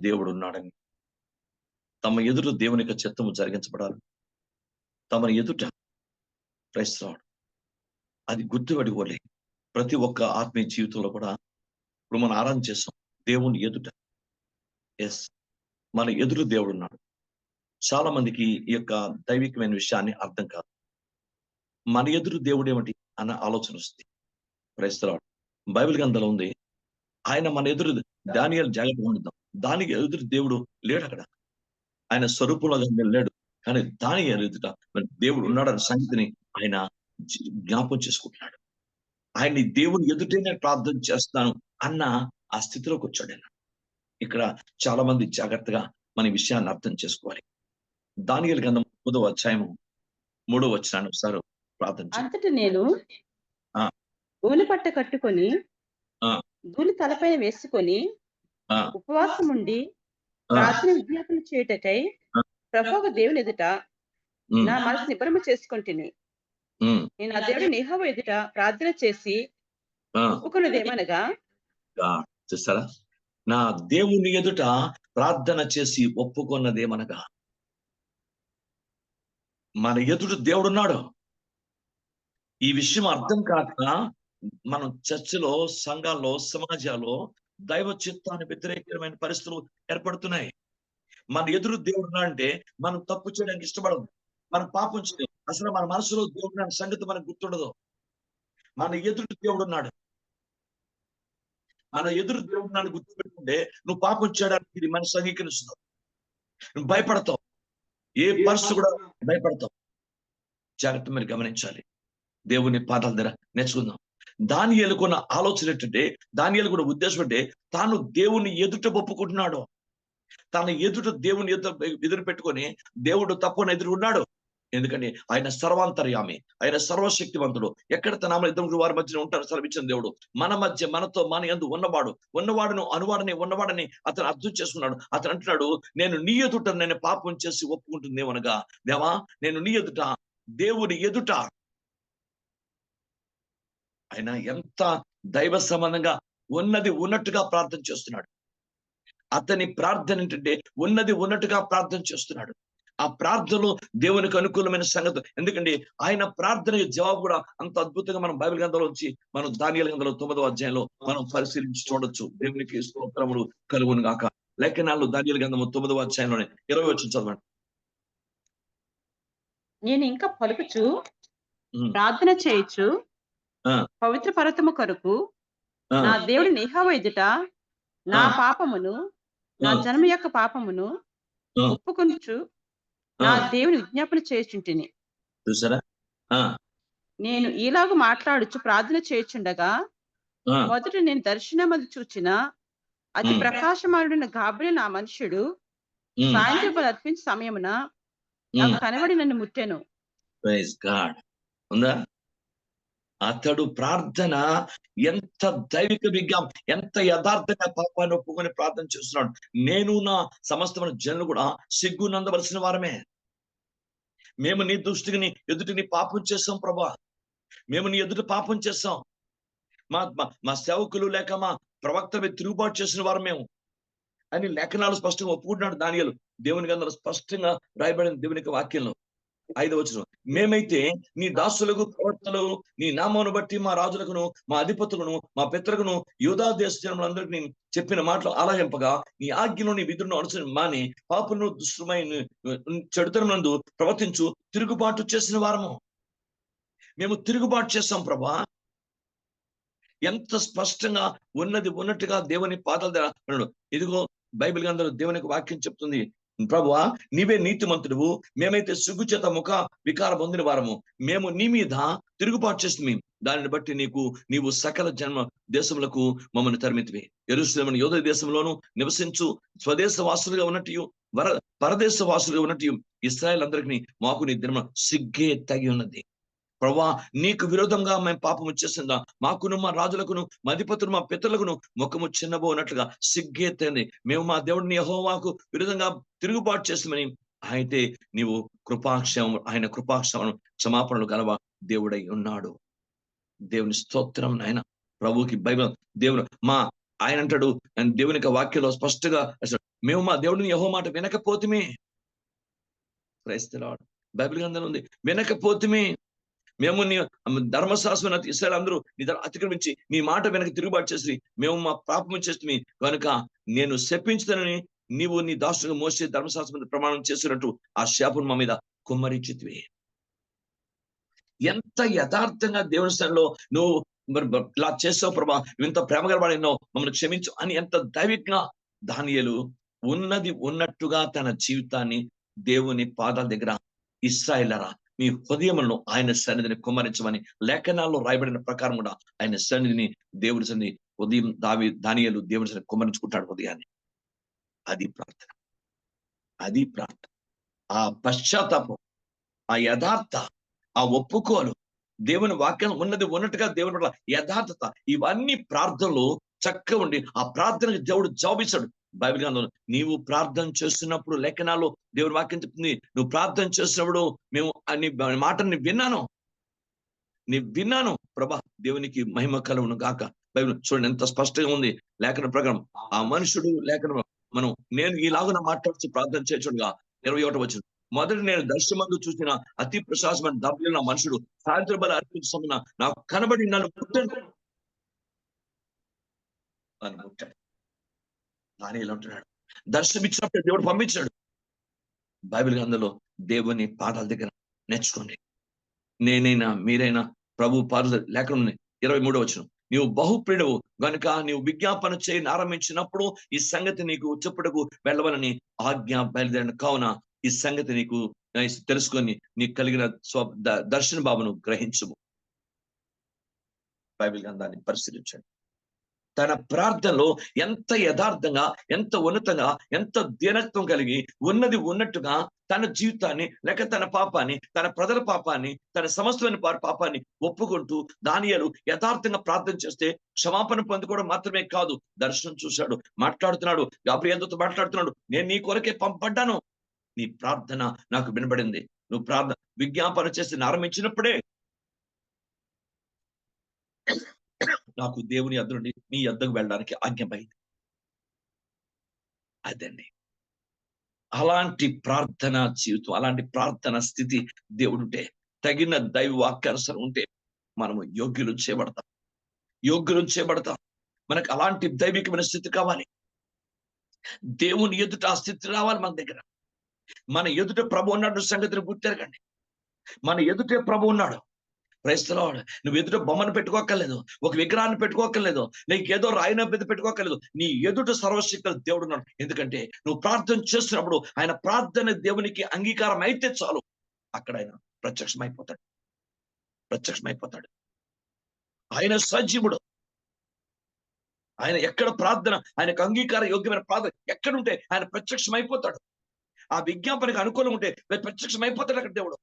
దేవుడు ఉన్నాడని, తమ ఎదుట దేవుని యొక్క చిత్తము జరిగించబడాలి, తమ ఎదుట క్రైస్తవుడు అది గుర్తుపెట్టుకోలే. ప్రతి ఒక్క ఆత్మీయ జీవితంలో కూడా ఇప్పుడు మనం ఆరాధన చేస్తాం దేవుని ఎదుట. ఎస్, మన ఎదురు దేవుడు ఉన్నాడు. చాలా మందికి ఈ యొక్క దైవికమైన విషయాన్ని అర్థం కాదు. మన ఎదురు దేవుడు ఏమిటి అన్న ఆలోచన వస్తుంది. క్రైస్తవుడు బైబిల్ గ్రంథంలో ఉంది, ఆయన మన ఎదురు దానియేలు జాగ్రత్తగా ఉందాం, దానికి ఎదురు దేవుడు లేడు అక్కడ. ఆయన స్వరూపంలో లేడు, కానీ దానియేలు ఎదుట దేవుడు ఉన్నాడన్న సంగతిని ఆయన జ్ఞాపకం చేసుకుంటున్నాడు. ఆయన్ని దేవుని ఎదుటనే ప్రార్థన చేస్తాను అన్న ఆ స్థితిలోకి వచ్చాడు ఆయన. ఇక్కడ చాలా మంది జాగ్రత్తగా మన విషయాన్ని అర్థం చేసుకోవాలి. దానియేలు గ్రంథం 9వ అధ్యాయము 3వ వచనాన్ని ఒకసారి ప్రార్థన చేయండి. అంతటి నేను ధూళి పట్ట కట్టుకొని ధూళి తలపైన వేసుకొని ఉపవాసం ఉండి ప్రార్థన విజ్ఞాపన చేయుటకై ప్రభువు దేవుని ఎదుట నా మనసు నిబ్బరము చేసుకుంటుని, నేను ఆ దేవుడి యెహోవా ఎదుట ప్రార్థన చేసి ఒప్పుకున్నదేమనగా, చూస్తారా, నా దేవుని ఎదుట ప్రార్థన చేసి ఒప్పుకున్నదేమనగా, మన ఎదుట దేవుడున్నాడు. ఈ విషయం అర్థం కాక మనం చర్చలో, సంఘాల్లో, సమాజాల్లో దైవ చిత్తాన్ని వ్యతిరేకమైన పరిస్థితులు ఏర్పడుతున్నాయి. మన ఎదురు దేవుడు అంటే మనం తప్పు చేయడానికి ఇష్టపడదు, మనం పాపం చేయడం, అసలు మన మనసులో దేవుడు సంగతి మనకు గుర్తుండదు. మన ఎదురు దేవుడు ఉన్నాడు. మన ఎదురు దేవుడు గుర్తుపెట్టుకుంటే నువ్వు పాపం చేయడానికి మనసు అంగీకరిస్తున్నావు, నువ్వు భయపడతావు, ఏ పరిస్థితి కూడా భయపడతావు. జాగ్రత్త మీరు గమనించాలి. దేవుని పాదాల దగ్గర నేర్చుకుందాం. దానియేలు కొన్న ఆలోచన ఏంటంటే, దానియేలు కూడా ఉద్దేశం అంటే తాను దేవుని ఎదుట ఒప్పుకుంటున్నాడు. తన ఎదుట దేవుని ఎదురు పెట్టుకొని దేవుడు తప్పని ఎదురు ఉన్నాడు. ఎందుకంటే ఆయన సర్వాంతర్యామి, ఆయన సర్వశక్తివంతుడు. ఎక్కడ తన ఇద్దరు వారి మధ్యన ఉంటారు సెలవిచ్చిన దేవుడు. మన మధ్య, మనతో, మన యందు ఉన్నవాడును అనువాడని ఉన్నవాడని అతను అర్థం చేసుకున్నాడు. అతను అంటున్నాడు, నేను నీ ఎదుట నేను పాపం చేసి ఒప్పుకుంటుంది ఏమనగా, దేవా నేను నీ ఎదుట, దేవుని ఎదుట. ఆయన ఎంత దైవ సంబంధంగా ఉన్నది ఉన్నట్టుగా ప్రార్థన చేస్తున్నాడు. అతని ప్రార్థన ఏంటంటే ఉన్నది ఉన్నట్టుగా ప్రార్థన చేస్తున్నాడు. ఆ ప్రార్థనలో దేవునికి అనుకూలమైన సంగతి. ఎందుకంటే ఆయన ప్రార్థన జవాబు కూడా అంత అద్భుతంగా మనం బైబిల్ గ్రంథంలో వచ్చి మనం దానియేలు గ్రంథంలో 9వ అధ్యాయంలో మనం పరిశీలించి చూడొచ్చు. దేవునికి స్తోత్రములు కలుగును గాక. లేఖనాల్లో దానియేలు గ్రంథము 9వ అధ్యాయంలోనే 20వ వచనం చదవండి. నేను ఇంకా పలుకుచు ప్రార్థన చేయొచ్చు పవిత్ర పర్వతము కొరకు నా దేవుడి యెహోవా ఎదుట నా పాపమును, నా జన్మ యొక్క పాపమును ఒప్పుకొనుచు నా దేవుని విజ్ఞాపన చేయుచుంటిని. చూసారా, నేను ఈలాగు మాట్లాడుచు ప్రార్థన చేయుచుండగా మొదట నేను దర్శనమందు చూచిన అతి ప్రకాశమానుడైన గాబ్రియల్ నా మనుష్యుడు సాయంత్రం అర్పించే సమయమున నాకు కనబడి నన్ను ముట్టెను. Praise God. ఉందా? అతడు ప్రార్థన ఎంత దైవిక విజ్ఞానం, ఎంత యథార్థంగా పాపాన్ని ఒప్పుకొని ప్రార్థన చేస్తున్నాడు. నేను నా సమస్తమైన జనులు కూడా సిగ్గునందవలసిన వారమే. మేము నీ దృష్టికి నీ ఎదుటి నీ పాపం చేస్తాం ప్రభా, మేము నీ ఎదుటి పాపం చేస్తాం, మా సేవకులు లేక మా ప్రవక్త మీద తిరుగుబాటు చేసిన వారు మేము అని లేఖనాలు స్పష్టంగా ఒప్పుకుంటున్నాడు దానియేలు. దేవుని గ్రంథంలో స్పష్టంగా రాయబడిన దేవుని వాక్యంలో 5వ వచనం, మేమైతే నీ దాసులకు, ప్రవక్తలు నీ నామమును బట్టి మా రాజులకును, మా అధిపతులను, మా పితరులను, యూదా దేశ జనములందరికీ చెప్పిన మాటలు ఆలయింపగా నీ ఆజ్ఞను, నీ విధులను అనుసరి మాని పాపను, దుష్టమైన చెడుతనమునందు ప్రవర్తించు తిరుగుబాటు చేసిన వారము. మేము తిరుగుబాటు చేస్తాం ప్రభా. ఎంత స్పష్టంగా ఉన్నది ఉన్నట్టుగా దేవుని పాదాల దగ్గర ఇదిగో బైబిల్ గ్రంథంలో దేవునికి వాక్యం చెప్తుంది, ప్రభువా నీవే నీతిమంతుడువు, మేమైతే సిగ్గుచేత ముఖ వికారం పొందిన వారము, మేము నీ మీద తిరుగుబాటు చేస్తుంది, దానిని బట్టి నీవు సకల జన్మ దేశములకు మమ్మల్ని తరిమితివి. యెరూషలేము యూదా దేశంలోను నివసించు స్వదేశ వాసులుగా ఉన్నట్టు పరదేశ వాసులుగా ఉన్నట్టు ఇశ్రాయేలు అందరికీ మాకు నీ దినమున సిగ్గే తగి ఉన్నది. ప్రభువా నీకు విరోధంగా మేము పాపము చేసిందా, మాకును, మా రాజులకును, మా అధిపతులు, మా పితరులకును ముఖము చిన్నబోనట్లుగా సిగ్గేతంది. మేము మా దేవుడిని యెహోవాకు విరోధంగా తిరుగుబాటు చేస్తామని అయితే నీవు ఆయన క్షమాపణలు గలవా దేవుడై ఉన్నాడు. దేవుని స్తోత్రం. ఆయన ప్రభుకి బైబిల్ దేవుడు ఆయన అంటాడు, దేవుని వాక్యంలో స్పష్టంగా మేము మా దేవుడిని యెహోవా మాట వినకపోతిమి. Praise the Lord. బైబిల్ గ్రంథంలో ఉంది, వినకపోతిమి. మేము నీ ధర్మశాస్త్రం ఇశ్రాయేలు అందరూ నీ అతిక్రమించి నీ మాట వెనక తిరుగుబాటు చేసి మేము మా పాపము చేస్తుంది కనుక నేను శపించుతానని నీవు నీ దాసుడుగా మోసే ధర్మశాస్త్రం మీద ప్రమాణం చేసినట్టు ఆ శాపం మా మీద కుమ్మరించితివి. ఎంత యథార్థంగా దేవుని స్థానంలో నువ్వు మరి ఇలా చేసావు ప్రభా, ఇంత ప్రేమగా వాడినావు, మమ్మల్ని క్షమించు అని ఎంత దైవికంగా దానియేలు ఉన్నది ఉన్నట్టుగా తన జీవితాన్ని దేవుని పాదాల దగ్గర, ఇశ్రాయేలురా మీ హృదయములను ఆయన సన్నిధిని కుమ్మరించమని లేఖనాల్లో రాయబడిన ప్రకారం కూడా ఆయన సన్నిధిని దేవుడి సన్నిధి ఉదయం దానియేలు దేవుడి సన్నిధి కుమ్మరించుకుంటాడు హృదయాన్ని. అది ప్రార్థన, అది ప్రార్థన. ఆ పశ్చాత్తాపం, ఆ యథార్థ, ఆ ఒప్పుకోలు, దేవుని వాక్యం ఉన్నది ఉన్నట్టుగా దేవుని పట్ల యథార్థత, ఇవన్నీ ప్రార్థనలు చక్కగా ఉండి ఆ ప్రార్థనకి దేవుడు జవాబిస్తాడు. బైబిల్ గ్రంథంలో నీవు ప్రార్థన చేస్తున్నప్పుడు లేఖనాల్లో దేవుని వాక్యం చెప్తుంది, నువ్వు ప్రార్థన చేస్తున్నప్పుడు మేము నీ మాటని విన్నాను ప్రభా, దేవునికి మహిమ కలుగును గాక. బైబిల్ చూడండి ఎంత స్పష్టంగా ఉంది లేఖన ప్రకారం. ఆ మనుషుడు లేఖన మనం నేను ఈలాగున మాట్లాడుతూ ప్రార్థన చేయచుండగా 21వ వచనం, మొదటి నేను దర్శనమందు చూసిన అతి ప్రశాసమైన దబ్బిన మనుషుడు సాయంత్రం బలి అర్పించమన్న నాకు కనబడి నన్ను ముట్టాడు అని ముట్టాడు. దానియేలు అంటున్నాడు, దర్శనమిచ్చినప్పుడు దేవుడు పంపించాడు. బైబిల్ గ్రంథంలో దేవుని పాదాల దగ్గర నేర్చుకోండి. నేనైనా మీరైనా ప్రభు పాదాల లేఖనం 23వ వచనం, నీవు బహుప్రియుడవు గనుక నీవు విజ్ఞాపన చేయని ఆరంభించినప్పుడు ఈ సంగతి నీకు చెప్పుటకు వెళ్ళవలని ఆజ్ఞ బయలుదేరిన కావున ఈ సంగతి నీకు తెలుసుకొని నీకు కలిగిన దర్శన భావను గ్రహించుము. బైబిల్ గ్రంథాన్ని పరిశీలించండి. తన ప్రార్థనలో ఎంత యథార్థంగా, ఎంత ఉన్నతంగా, ఎంత దీనత్వం కలిగి ఉన్నది ఉన్నట్టుగా తన జీవితాన్ని లేక తన పాపాన్ని, తన ప్రజల పాపాన్ని, తన సమస్తమైన పాపాన్ని ఒప్పుకుంటూ దానియేలు యథార్థంగా ప్రార్థన చేస్తే క్షమాపణ పొందుకోవడం మాత్రమే కాదు, దర్శనం చూశాడు, మాట్లాడుతున్నాడు, గాబ్రియేలుతో మాట్లాడుతున్నాడు, నేను నీ కొరకే పంపబడ్డాను, నీ ప్రార్థన నాకు వినబడింది, నువ్వు ప్రార్థన విజ్ఞాపన చేసి ఆరంభించినప్పుడే నాకు దేవుని యొద్ద నుండి నీ యొద్దకు వెళ్ళడానికి ఆజ్ఞమైంది. అదండి అలాంటి ప్రార్థన జీవితం, అలాంటి ప్రార్థన స్థితి దేవుడుంటే, తగిన దైవ వాక్యానుసారం ఉంటే మనము యోగ్యులు చేయబడతాం. మనకు అలాంటి దైవికమైన స్థితి కావాలి. దేవుని ఎదుట ఆ స్థితి రావాలి మన దగ్గర. మన ఎదుట ప్రభు ఉన్నాడు సంగతిని గుర్తెరగండి. మన ఎదుటే ప్రభు ఉన్నాడు. Praise the lord. నువ్వు ఎదుట బొమ్మను పెట్టుకోక్కర్లేదు, ఒక విగ్రహాన్ని పెట్టుకోక్కర్లేదు, నీకు ఏదో రాయిన మీద పెట్టుకోక్కర్లేదు. నీ ఎదుట సర్వశక్తుల దేవుడు ఉన్నాడు. ఎందుకంటే నువ్వు ప్రార్థన చేస్తున్నప్పుడు ఆయన ప్రార్థన దేవునికి అంగీకారం అయితే చాలు, అక్కడ ఆయన ప్రత్యక్షమైపోతాడు. ఆయన సజీవుడు. ఆయన ఎక్కడ ప్రార్థన, ఆయనకు అంగీకార యోగ్యమైన ప్రార్థన ఎక్కడుంటే ఆయన ప్రత్యక్షమైపోతాడు. ఆ విజ్ఞాపనకు అనుకూలం ఉంటే ప్రత్యక్షమైపోతాడు అక్కడ దేవుడు.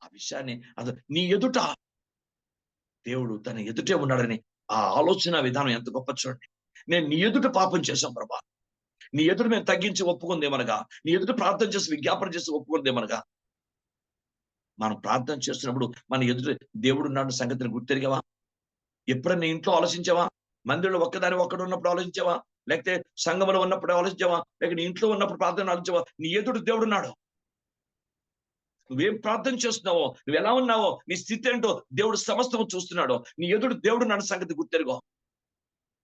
ఆ విషయాన్ని అసలు నీ ఎదుట దేవుడు తన ఎదుటే ఉన్నాడని ఆ ఆలోచన విధానం ఎంత గొప్ప చూడండి. నేను నీ ఎదుట పాపం చేశాం ప్రభా, నీ ఎదుట మేము తగ్గించి ఒప్పుకుందేమనగా, నీ ఎదుట ప్రార్థన చేసి విజ్ఞాపన చేసి ఒప్పుకుందేమనగా, మనం ప్రార్థన చేస్తున్నప్పుడు మన ఎదుట దేవుడు ఉన్నాడు సంగతిని గుర్తెరిగావా? ఎప్పుడన్నా ఇంట్లో ఆలోచించావా? మందిరంలో ఒక్కడు ఉన్నప్పుడు ఆలోచించావా? లేకపోతే సంఘంలో ఉన్నప్పుడు ఆలోచించావా? లేక నీ ఇంట్లో ఉన్నప్పుడు ప్రార్థన ఆలోచించావా? నీ ఎదుట దేవుడు ఉన్నాడు. నువ్వేం ప్రార్థన చేస్తున్నావో, నువ్వు ఎలా ఉన్నావో, నీ స్థితి ఏంటో దేవుడు సమస్తం చూస్తున్నాడో, నీ ఎదుడు దేవుడు నన్ను సంగతి గుర్తెరుగో.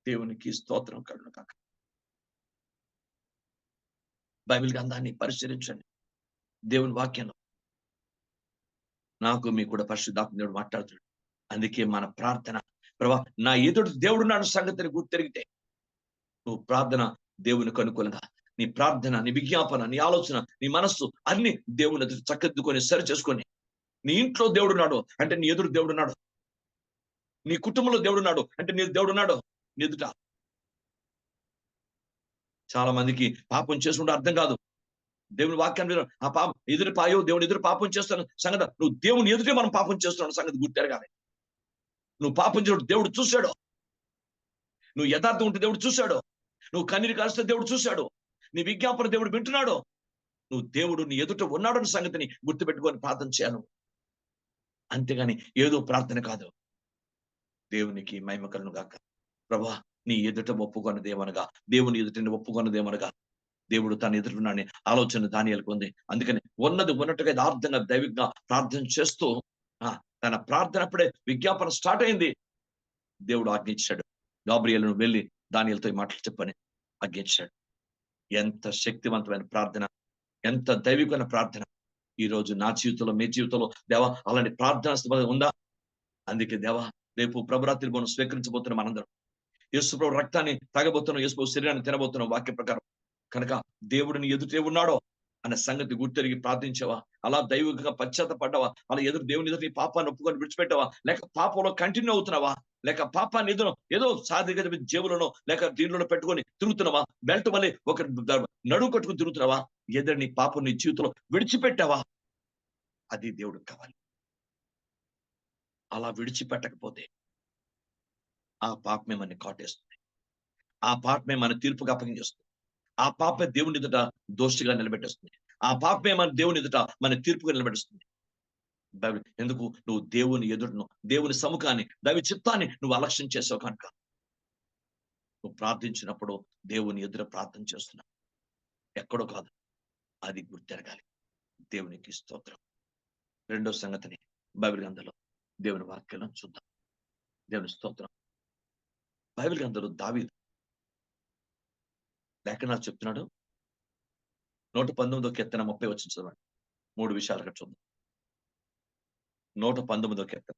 దేవునికి స్తోత్రం కలుగును కాక. బైబిల్ గ్రంథాన్ని పరిశీలించండి. దేవుని వాక్యంలో నాకు మీ కూడా పరిశుద్ధాత్మ దేవుడు మాట్లాడుతున్నాడు. అందుకే మన ప్రార్థన, ప్రభా నా ఎదుడు దేవుడు నన్ను సంగతిని గుర్తెరిగితే నువ్వు ప్రార్థన దేవునికి అనుకూలంగా, నీ ప్రార్థన, నీ విజ్ఞాపన, నీ ఆలోచన, నీ మనస్సు అన్ని దేవుని చక్కదిద్దుకొని సరి చేసుకొని, నీ ఇంట్లో దేవుడున్నాడు అంటే నీ ఎదురు దేవుడున్నాడు, నీ కుటుంబంలో దేవుడున్నాడు అంటే నీ దేవుడున్నాడు నీ ఎదుట. చాలా మందికి పాపం చేసుకుంటే అర్థం కాదు. దేవుని వాక్యాన్ని ఆ పాపం ఎదురు పాయో దేవుని ఎదురు పాపం చేస్తాను సంగతి, నువ్వు దేవుని ఎదుటే మనం పాపం చేస్తున్నాడు సంగతి గుర్తెరగాలి. నువ్వు పాపం చేయడం దేవుడు చూశాడు, నువ్వు యథార్థం ఉంటే దేవుడు చూశాడు, నువ్వు కన్నీరు కాల్స్తే దేవుడు చూశాడు, నీ విజ్ఞాపన దేవుడు వింటున్నాడు. నువ్వు దేవుడు నీ ఎదుట ఉన్నాడు అన్న సంగతిని గుర్తుపెట్టుకొని ప్రార్థన చేయాలి. అంతేగాని ఏదో ప్రార్థన కాదు. దేవునికి మహిమ కలుగును గాక. ప్రభువా నీ ఎదుట ఒప్పుకొన్నదేమనగా, దేవుని ఎదుట ఒప్పుకొన్నదేమనగా, దేవుడు తన ఎదురున్నాడని ఆలోచన దానియేలుకు ఉంది. అందుకని ఉన్నది ఉన్నట్టుగా యథార్థంగా దైవికంగా ప్రార్థన చేస్తూ తన ప్రార్థన అప్పుడే విజ్ఞాపన స్టార్ట్ అయింది. దేవుడు ఆజ్ఞించాడు, గాబ్రియేలు వెళ్ళి దానియేలుతో ఈ మాటలు చెప్పని ఆజ్ఞించాడు. ఎంత శక్తివంతమైన ప్రార్థన, ఎంత దైవికమైన ప్రార్థన. ఈ రోజు నా జీవితంలో, మీ జీవితంలో దేవా అలాంటి ప్రార్థన ఉందా? అందుకే దేవా రేపు ప్రభురాత్రి మనం స్వీకరించబోతున్నాం మనందరం. యేసుప్రభు రక్తాన్ని తాగబోతున్నాం, యేసుప్రభు శరీరాన్ని తినబోతున్నాం వాక్య ప్రకారం. కనుక దేవుడు నీ ఎదుటే ఉన్నాడో అన్న సంగతి గుర్తెరిగి ప్రార్థించావా? అలా దైవికంగా పశ్చాత్తపడ్డావా? అలా దేవుని ఎదురు నీ పాపాన్ని ఒప్పుకొని విడిచిపెట్టావా? లేక పాపంలో కంటిన్యూ అవుతున్నావా? లేక పాపాన్ని ఏదో సాధిక జేబులను లేక దీనిలో పెట్టుకొని తిరుగుతున్నావా? బెల్ట్ వల్లే ఒక నడుము కట్టుకుని తిరుగుతున్నావా? ఎదురు నీ పాపం నీ జీవితంలో విడిచిపెట్టావా? అది దేవుడికి కావాలి. అలా విడిచిపెట్టకపోతే ఆ పాపమే మన కాటేస్తుంది. ఆ పాపమే మన తీర్పుగా అప్పగించేస్తుంది. ఆ పాపమే దేవుని ఎదుట దోషిగా నిలబెట్టేస్తుంది. ఆ పాపమే మన దేవుని ఎదుట మన తీర్పుగా నిలబెట్టేస్తుంది. ఎందుకు? నువ్వు దేవుని ఎదుటను, దేవుని సముఖాన్ని, దైవ చిత్తాన్ని నువ్వు అలక్ష్యం చేసావు కనుక. నువ్వు ప్రార్థించినప్పుడు దేవుని ఎదుట ప్రార్థన చేస్తున్నావు, ఎక్కడో కాదు. అది గుర్తెరగాలి. దేవునికి స్తోత్రం. రెండో సంగతిని బైబిల్ గ్రంథంలో దేవుని వాక్యాలను చూద్దాం. దేవుని స్తోత్రం. బైబిల్ గ్రంథంలో దావీదు లేఖనాలు చెప్తున్నాడు. 119వ కీర్తన 30 వచనం చదవండి. 3 విషయాలు అక్కడ చూద్దాం. 119వ కీర్తన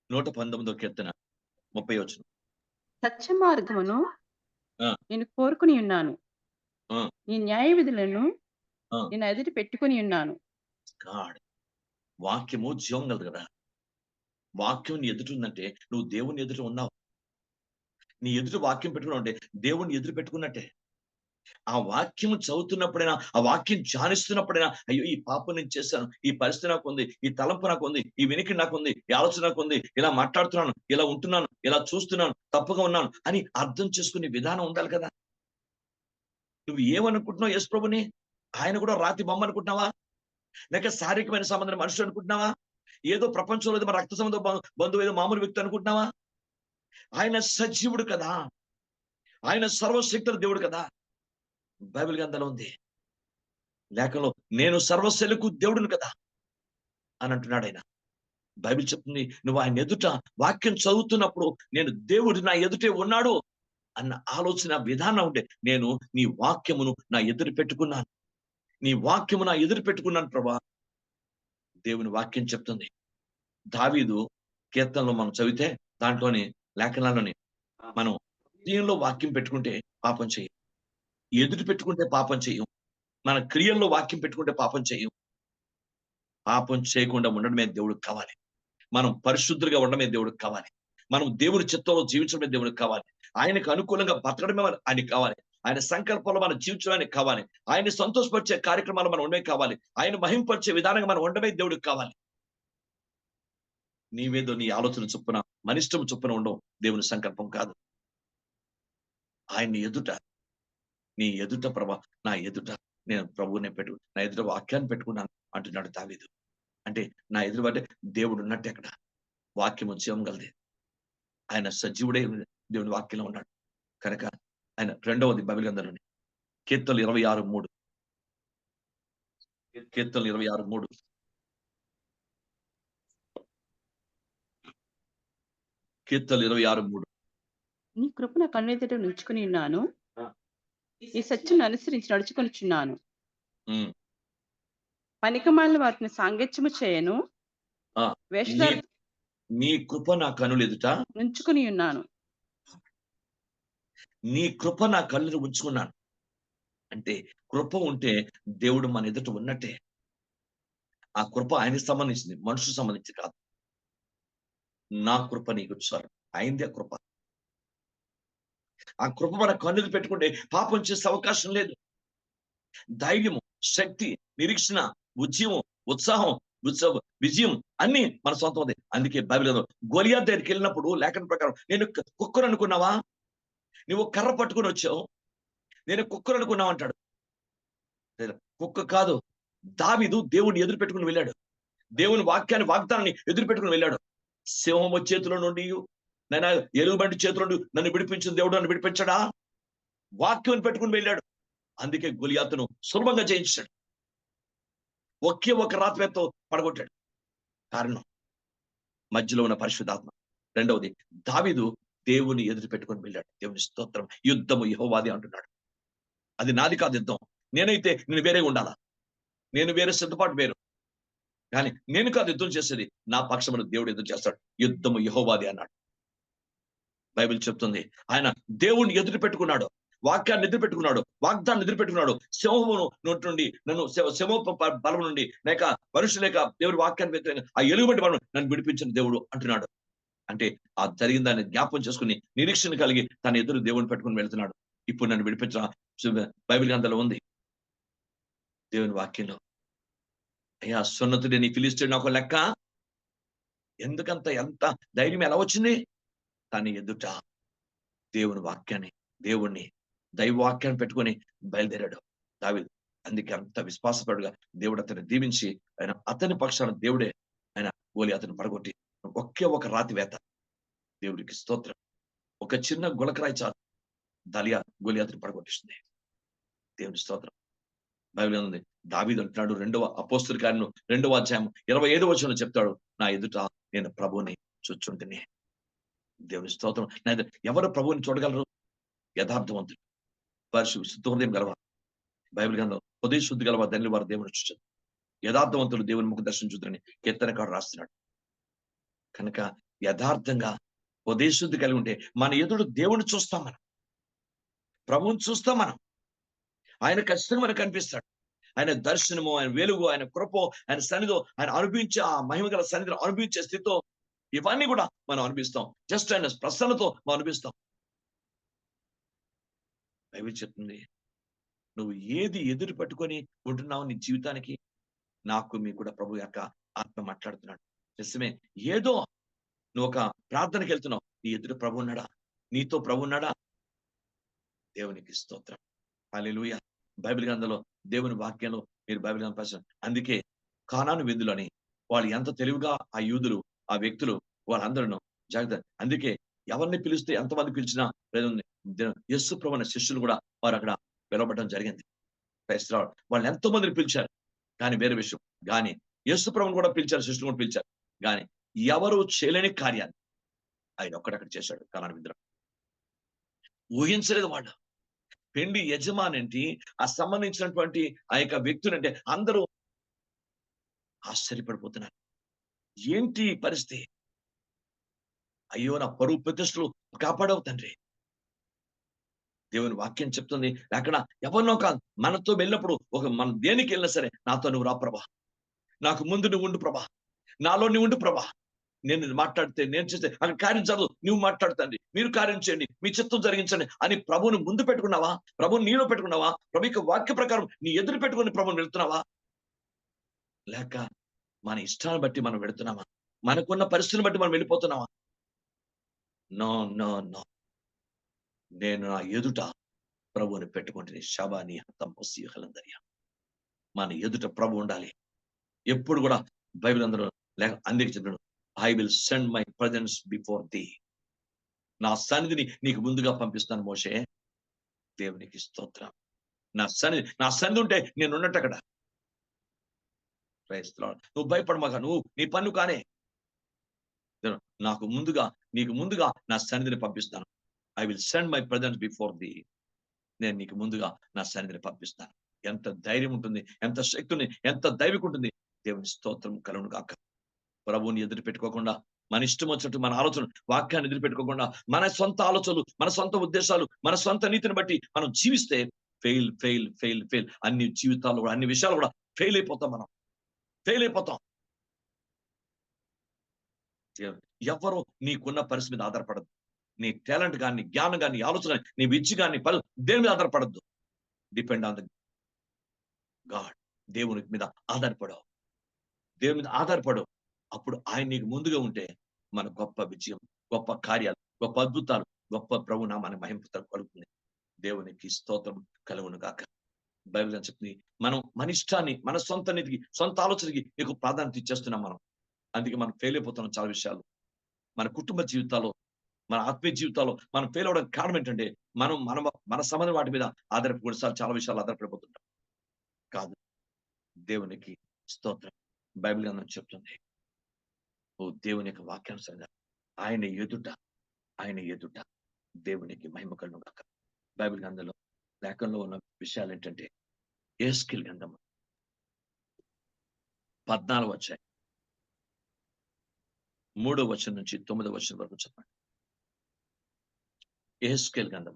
119వ కీర్తన 30 వచనం. సత్య మార్గమును నేను కోరుకుని ఉన్నాను, నీ న్యాయ విధులను నేను ఎదుటి పెట్టుకుని ఉన్నాను. వాక్యము జీవం కలదు కదా. వాక్యం నీ ఎదుట ఉందంటే నువ్వు దేవుని ఎదుట ఉన్నావు. నీ ఎదుట వాక్యం పెట్టుకున్నావు అంటే దేవుని ఎదురు పెట్టుకున్నట్టే. ఆ వాక్యం చదువుతున్నప్పుడైనా, ఆ వాక్యం ధ్యానిస్తున్నప్పుడైనా, అయ్యో ఈ పాపం నేను చేశాను, ఈ పరిస్థితి నాకు ఉంది, ఈ తలంపు నాకు ఉంది, ఈ వెనుక నాకు ఉంది, ఈ ఆలోచన నాకు ఉంది, ఇలా మాట్లాడుతున్నాను, ఇలా ఉంటున్నాను, ఇలా చూస్తున్నాను, తప్పుగా ఉన్నాను అని అర్థం చేసుకునే విధానం ఉండాలి కదా. నువ్వు ఏమనుకుంటున్నావు యేసు ప్రభుని? ఆయన కూడా రాతి బొమ్మ అనుకుంటున్నావా? లేక శారీరకమైన సంబంధం మనుషులు అనుకుంటున్నావా? ఏదో ప్రపంచంలో మన రక్త సంబంధ బంధువు, ఏదో మామూలు వ్యక్తి అనుకుంటున్నావా? ఆయన సజీవుడు కదా, ఆయన సర్వశక్తుల దేవుడు కదా. బైబిల్ గ్రంథంలో ఉంది, లేఖలో నేను సర్వశక్తులకు దేవుడును కదా అని అంటున్నాడు ఆయన. బైబిల్ చెప్తుంది, నువ్వు ఆయన ఎదుట వాక్యం చదువుతున్నప్పుడు నేను దేవుడు నా ఎదుటే ఉన్నాడు అన్న ఆలోచన విధానం ఉంటే, నేను నీ వాక్యమును నా ఎదురు పెట్టుకున్నాను, నీ వాక్యము నా ఎదురు పెట్టుకున్నాను ప్రభా. దేవుని వాక్యం చెప్తుంది. దావీదు కీర్తనలో మనం చదివితే దాంట్లోని లేఖనాల్లోని మనం దీనిలో వాక్యం పెట్టుకుంటే పాపం చేయం, ఎదురు పెట్టుకుంటే పాపం చేయం, మన క్రియల్లో వాక్యం పెట్టుకుంటే పాపం చేయం. పాపం చేయకుండా ఉండడమే దేవుడికి కావాలి. మనం పరిశుద్ధులుగా ఉండడమే దేవుడికి కావాలి. మనం దేవుని చిత్తంలో జీవించడమే దేవుడికి కావాలి. ఆయనకు అనుకూలంగా బతకడమే ఆయనకి కావాలి. ఆయన సంకల్పంలో మనం జీవించడానికి కావాలి. ఆయన్ని సంతోషపరిచే కార్యక్రమాలు మనం ఉండమే కావాలి. ఆయన మహింపరిచే విధానంగా మనం ఉండమే దేవుడికి కావాలి. నీవేదో నీ ఆలోచన చొప్పున, మనిష్టం చొప్పున ఉండవు దేవుని సంకల్పం కాదు. ఆయన్ని ఎదుట, నీ ఎదుట ప్రభా, నా ఎదుట నేను ప్రభువునే నా ఎదుట వాక్యాన్ని పెట్టుకున్నాను అంటున్నాడు దావీదు. అంటే నా ఎదురు అంటే దేవుడు ఉన్నట్టే. అక్కడ వాక్యము జీవం గలది. ఆయన సజీవుడే దేవుని వాక్యంలో ఉన్నాడు కనుక ఆయన. రెండవది బైబిల్ గ్రంథంలోని కీర్తనలు 26:3. కీర్తనలు 26:3. కీర్తనలు 26:3. నీ కృపణ కన్నెదుట నుంచుకుని ఉన్నాను, ఈ సత్యం అనుసరించి నడుచుకొనిచున్నాను. పనికిమాలిన వాటిని సాంగత్యము చేయను, నీ కృప నా కన్నులు ఎదుట ఉంచుకుని ఉన్నాను. నీ కృప నా కళ్ళు ఉంచుకున్నాను అంటే కృప ఉంటే దేవుడు మన ఎదుట ఉన్నట్టే. ఆ కృప ఆయనకి సంబంధించింది, మనుషులకు సంబంధించి కాదు. నా కృప నీకు చాలు, ఆయనదే కృప. ఆ కృప మన కన్నులు పెట్టుకుంటే పాపం చేసే అవకాశం లేదు. ధైర్యము, శక్తి, నిరీక్షణ, ఉద్యమం, ఉత్సాహం, విజయం అన్ని మన సొంతం ఉంది. అందుకే బైబిల్లో గొలియాతు దగ్గరికి వెళ్ళినప్పుడు లేఖన ప్రకారం, నేను కుక్కరు అనుకున్నావా, నువ్వు కర్ర పట్టుకుని వచ్చావు, నేను కుక్కరు అనుకున్నావు అంటాడు. కుక్క కాదు, దావీదు దేవుడిని ఎదురు పెట్టుకుని వెళ్ళాడు. దేవుని వాక్యాన్ని, వాగ్దానాన్ని ఎదురు పెట్టుకుని వెళ్ళాడు. సింహం చేతిలో నుండి నైనా ఎలుగుబంటి చేతిలో నుండి నన్ను విడిపించిన దేవుడు నన్ను విడిపించడా? వాక్యం పెట్టుకుని వెళ్ళాడు. అందుకే గొలియాతును సులభంగా జయించాడు. ఒకే ఒక రాత్రితో పడగొట్టాడు. కారణం మధ్యలో ఉన్న పరిశుద్ధాత్మ. రెండవది దావీదు దేవుని ఎదురు పెట్టుకొని వెళ్ళాడు. దేవుని స్తోత్రం. యుద్ధము యెహోవాది అంటున్నాడు. అది నాది కాదు యుద్ధం. నేనైతే నేను వేరేగా ఉండాలా, నేను వేరే సిద్ధపాటు వేరు. కానీ నేను కాదు యుద్ధం చేసేది, నా పక్షమున దేవుడు యుద్ధం చేస్తాడు. యుద్ధము యెహోవాది అన్నాడు. బైబిల్ చెప్తుంది ఆయన దేవుణ్ణి ఎదురు పెట్టుకున్నాడు, వాక్యాన్ని ఎదురు పెట్టుకున్నాడు, వాగ్దాన్ని ఎదురు పెట్టుకున్నాడు. సింహమును నోటి నుండి నన్ను సింహపు బలం నుండి లేక మనుషులు లేక దేవుడి వాక్యాన్ని వ్యతిరేకంగా ఆ ఎలుగుబంటి బలం నన్ను విడిపించిన దేవుడు అంటున్నాడు. అంటే ఆ జరిగిన దాన్ని జ్ఞాపం చేసుకుని నిరీక్షణ కలిగి తన ఎదురు దేవుని పెట్టుకుని వెళ్తున్నాడు. ఇప్పుడు నన్ను విడిపించిన బైబిల్ గ్రంథంలో ఉంది, దేవుని వాక్యంలో. అయ్యా సున్నతుడే నీ ఫిలిష్తీయుడు నాకు లెక్క. ఎందుకంత ఎంత ధైర్యం ఎలా వచ్చింది? తన ఎదుట దేవుని వాక్యాన్ని, దేవుణ్ణి, దైవవాక్యాన్ని పెట్టుకొని బయలుదేరాడు దావీదు. అందుకే అంత విశ్వాసపడుగా దేవుడు అతన్ని దీవించి ఆయన అతని పక్షాన దేవుడే ఆయన గోలియాతును పడగొట్టి ఒకే ఒక రాతి వేత. దేవుడికి స్తోత్రం. ఒక చిన్న గులకరాయి చాలు గోలియాతును పడగొట్టిస్తుంది. దేవుని స్తోత్రం. బైబిల్ ఉంది దావీదు అంటున్నాడు, 2వ అపోస్తలుల కార్యము 2వ అధ్యాయం 25వ వచనంలో చెప్తాడు, నా ఎదుట నేను ప్రభువుని చూచుంటిని. దేవుని స్తోత్రం. ఎవరు ప్రభువుని చూడగలరు? యథార్థవంతుడు, శుద్ధ హృదయం గలవా. బైబిల్ గ్రంథం హృదయ శుద్ధి గలవా ధన్యులు వారు దేవుని చూచారు. యథార్థవంతులు దేవుని ముఖ దర్శనం చూద్దని కీర్తనకారుడు రాస్తున్నాడు. కనుక యథార్థంగా హృదయ శుద్ధి కలిగి ఉంటే మన ఎదుడు దేవుని చూస్తాం, మనం ప్రభువుని చూస్తాం. మనం ఆయన ఖచ్చితంగా మనకు కనిపిస్తాడు. ఆయన దర్శనము, ఆయన వెలుగు, ఆయన కృప, ఆయన సన్నిధి, ఆయన అనుభవించే ఆ మహిమ గల సన్నిధిని అనుభవించే స్థితితో ఇవన్నీ కూడా మనం అనిపిస్తాం. జస్ట్ ఆయన ప్రసన్నతో మనం అనిపిస్తాం. బైబిల్ చెప్తుంది, నువ్వు ఏది ఎదురు పట్టుకొని ఉంటున్నావు నీ జీవితానికి, నాకు మీ కూడా ప్రభు యొక్క ఆత్మ మాట్లాడుతున్నాడు. నిజమే, ఏదో నువ్వు ఒక ప్రార్థనకి వెళ్తున్నావు, నీ ఎదురు ప్రభు ఉన్నాడా? నీతో ప్రభు ఉన్నాడా? దేవునికి స్తోత్రం. హల్లెలూయా. బైబిల్ గ్రంథంలో దేవుని వాక్యంలో మీరు బైబిల్ గ్రంథం, అందుకే కానాను విందులని వాళ్ళు ఎంత తెలివిగా ఆ యూదులు, ఆ వ్యక్తులు వాళ్ళందరూ జాగ్రత్త. అందుకే ఎవరిని పిలిస్తే ఎంతమంది పిలిచినా యేసు ప్రభువుని శిష్యులు కూడా వారు అక్కడ పిలవబడడం జరిగింది. వాళ్ళు ఎంతో మందిని పిలిచారు, కానీ వేరే విషయం. కానీ యేసు ప్రభువుని కూడా పిలిచారు, శిష్యులు కూడా పిలిచారు. కానీ ఎవరు చేయలేని కార్యాన్ని ఆయన ఒక్కడక్కడ చేశాడు. కానాను విందులో ఊహించలేదు వాళ్ళు. పెండి యజమాని ఆ సంబంధించినటువంటి ఆ యొక్క వ్యక్తులంటే అందరూ ఆశ్చర్యపడిపోతున్నారు. ఏంటి పరిస్థితి? అయ్యో, నా పరువు ప్రతిష్టలు కాపాడవు తండ్రి. దేవుని వాక్యం చెప్తుంది, అక్కడ ఎవరినో కాదు, మనతో వెళ్ళినప్పుడు మనం దేనికి వెళ్ళినా సరే, నాతో నువ్వు రా ప్రభా, నాకు ముందు నువ్వు ఉండు ప్రభా, నాలో నువ్వు ఉండు ప్రభా. నేను మాట్లాడితే, నేను చేస్తే అక్కడ కార్యం చదువు, నువ్వు మాట్లాడుతండి, మీరు కార్యం చేయండి, మీ చిత్తం జరిగించండి అని ప్రభువుని ముందు పెట్టుకున్నావా? ప్రభువుని నీలో పెట్టుకున్నావా? ప్రభు యొక్క వాక్య ప్రకారం నీ ఎదురు పెట్టుకుని ప్రభువుని వెళ్తున్నావా? లేక మన ఇష్టాన్ని బట్టి మనం వెళుతున్నామా? మనకున్న పరిస్థితిని బట్టి మనం వెళ్ళిపోతున్నామా? No no no. నేను నా ఎదుట ప్రభువుని పెట్టుకుంటే శబాని హతం పొసిహలందరియా. మన ఎదుట ప్రభు ఉండాలి ఎప్పుడు కూడా. బైబిల్ అందరూ లేక అందుకే చెప్పాడు, I will send my presence before thee. నా సన్నిధిని నీకు ముందుగా పంపిస్తాను మోషే. దేవునికి స్తోత్రం. నా సన్నిధి ఉంటే నేను ఉన్నట్టు అక్కడ. నువ్వు భయపడమాక, నువ్వు నీ పన్ను కానే. నీకు ముందుగా నా సన్నిధిని పంపిస్తాను. I will send my presence before thee. నేను నీకు ముందుగా నా సన్నిధిని పంపిస్తాను. ఎంత ధైర్యం ఉంటుంది, ఎంత శక్తి ఉంది, ఎంత దైవిక ఉంటుంది. దేవుని స్తోత్రం కలుగును గాక. ప్రభువుని ఎదురు పెట్టుకోకుండా, మన ఇష్టం వచ్చినట్టు మన ఆలోచన వాక్యాన్ని ఎదురు పెట్టుకోకుండా, మన సొంత ఆలోచనలు, మన సొంత ఉద్దేశాలు, మన సొంత నీతిని బట్టి మనం జీవిస్తే ఫెయిల్ ఫెయిల్ ఫెయిల్ ఫెయిల్. అన్ని జీవితాల్లో కూడా, అన్ని విషయాలు కూడా ఫెయిల్ అయిపోతాం. మనం ఫెయిల్ అయిపోతాం. ఎవరు నీకున్న పరిస్థితి మీద ఆధారపడదు. నీ టాలెంట్ కానీ, జ్ఞానం కానీ, ఆలోచన, నీ విద్య కానీ, దేని మీద ఆధారపడద్దు. Depend on the God. దేవుని మీద ఆధారపడవు. దేవుని మీద ఆధారపడవు. అప్పుడు ఆయన నీకు ముందుగా ఉంటే మన గొప్ప విజయం, గొప్ప కార్యాలు, గొప్ప అద్భుతాలు, గొప్ప ప్రభు నామాన్ని మహిమ కలుగుతుంది. దేవునికి స్తోత్రం కలుగును గాక. బైబిల్ అని చెప్తుంది, మనం మన ఇష్టాన్ని, మన సొంత నీతికి, సొంత ఆలోచనకి నీకు ప్రాధాన్యత ఇచ్చేస్తున్నాం మనం. అందుకే మనం ఫెయిల్ అయిపోతున్నాం చాలా విషయాలు. మన కుటుంబ జీవితాల్లో, మన ఆత్మీయ జీవితాల్లో మనం ఫెయిల్ అవ్వడానికి కారణం ఏంటంటే, మనం మన మన సంబంధం వాటి మీద ఆధారపడి కొన్నిసార్లు చాలా విషయాలు ఆధారపడిపోతుంటాం. కాదు. దేవునికి స్తోత్రం. బైబిల్ గ్రంథం చెప్తుంది. ఓ దేవుని యొక్క వాక్యానుసారంగా ఆయన ఎదుట, ఆయన ఎదుట దేవునికి మహిమ కలుగును గాక. బైబిల్ గ్రంథంలో లేఖనంలో ఉన్న విషయాలేంటంటే, యెహెజ్కేలు గ్రంథం 14వ అధ్యాయం 3వ వచనం నుంచి 9వ వచనం వరకు చెప్పండి. యెహెజ్కేలు గ్రంథం.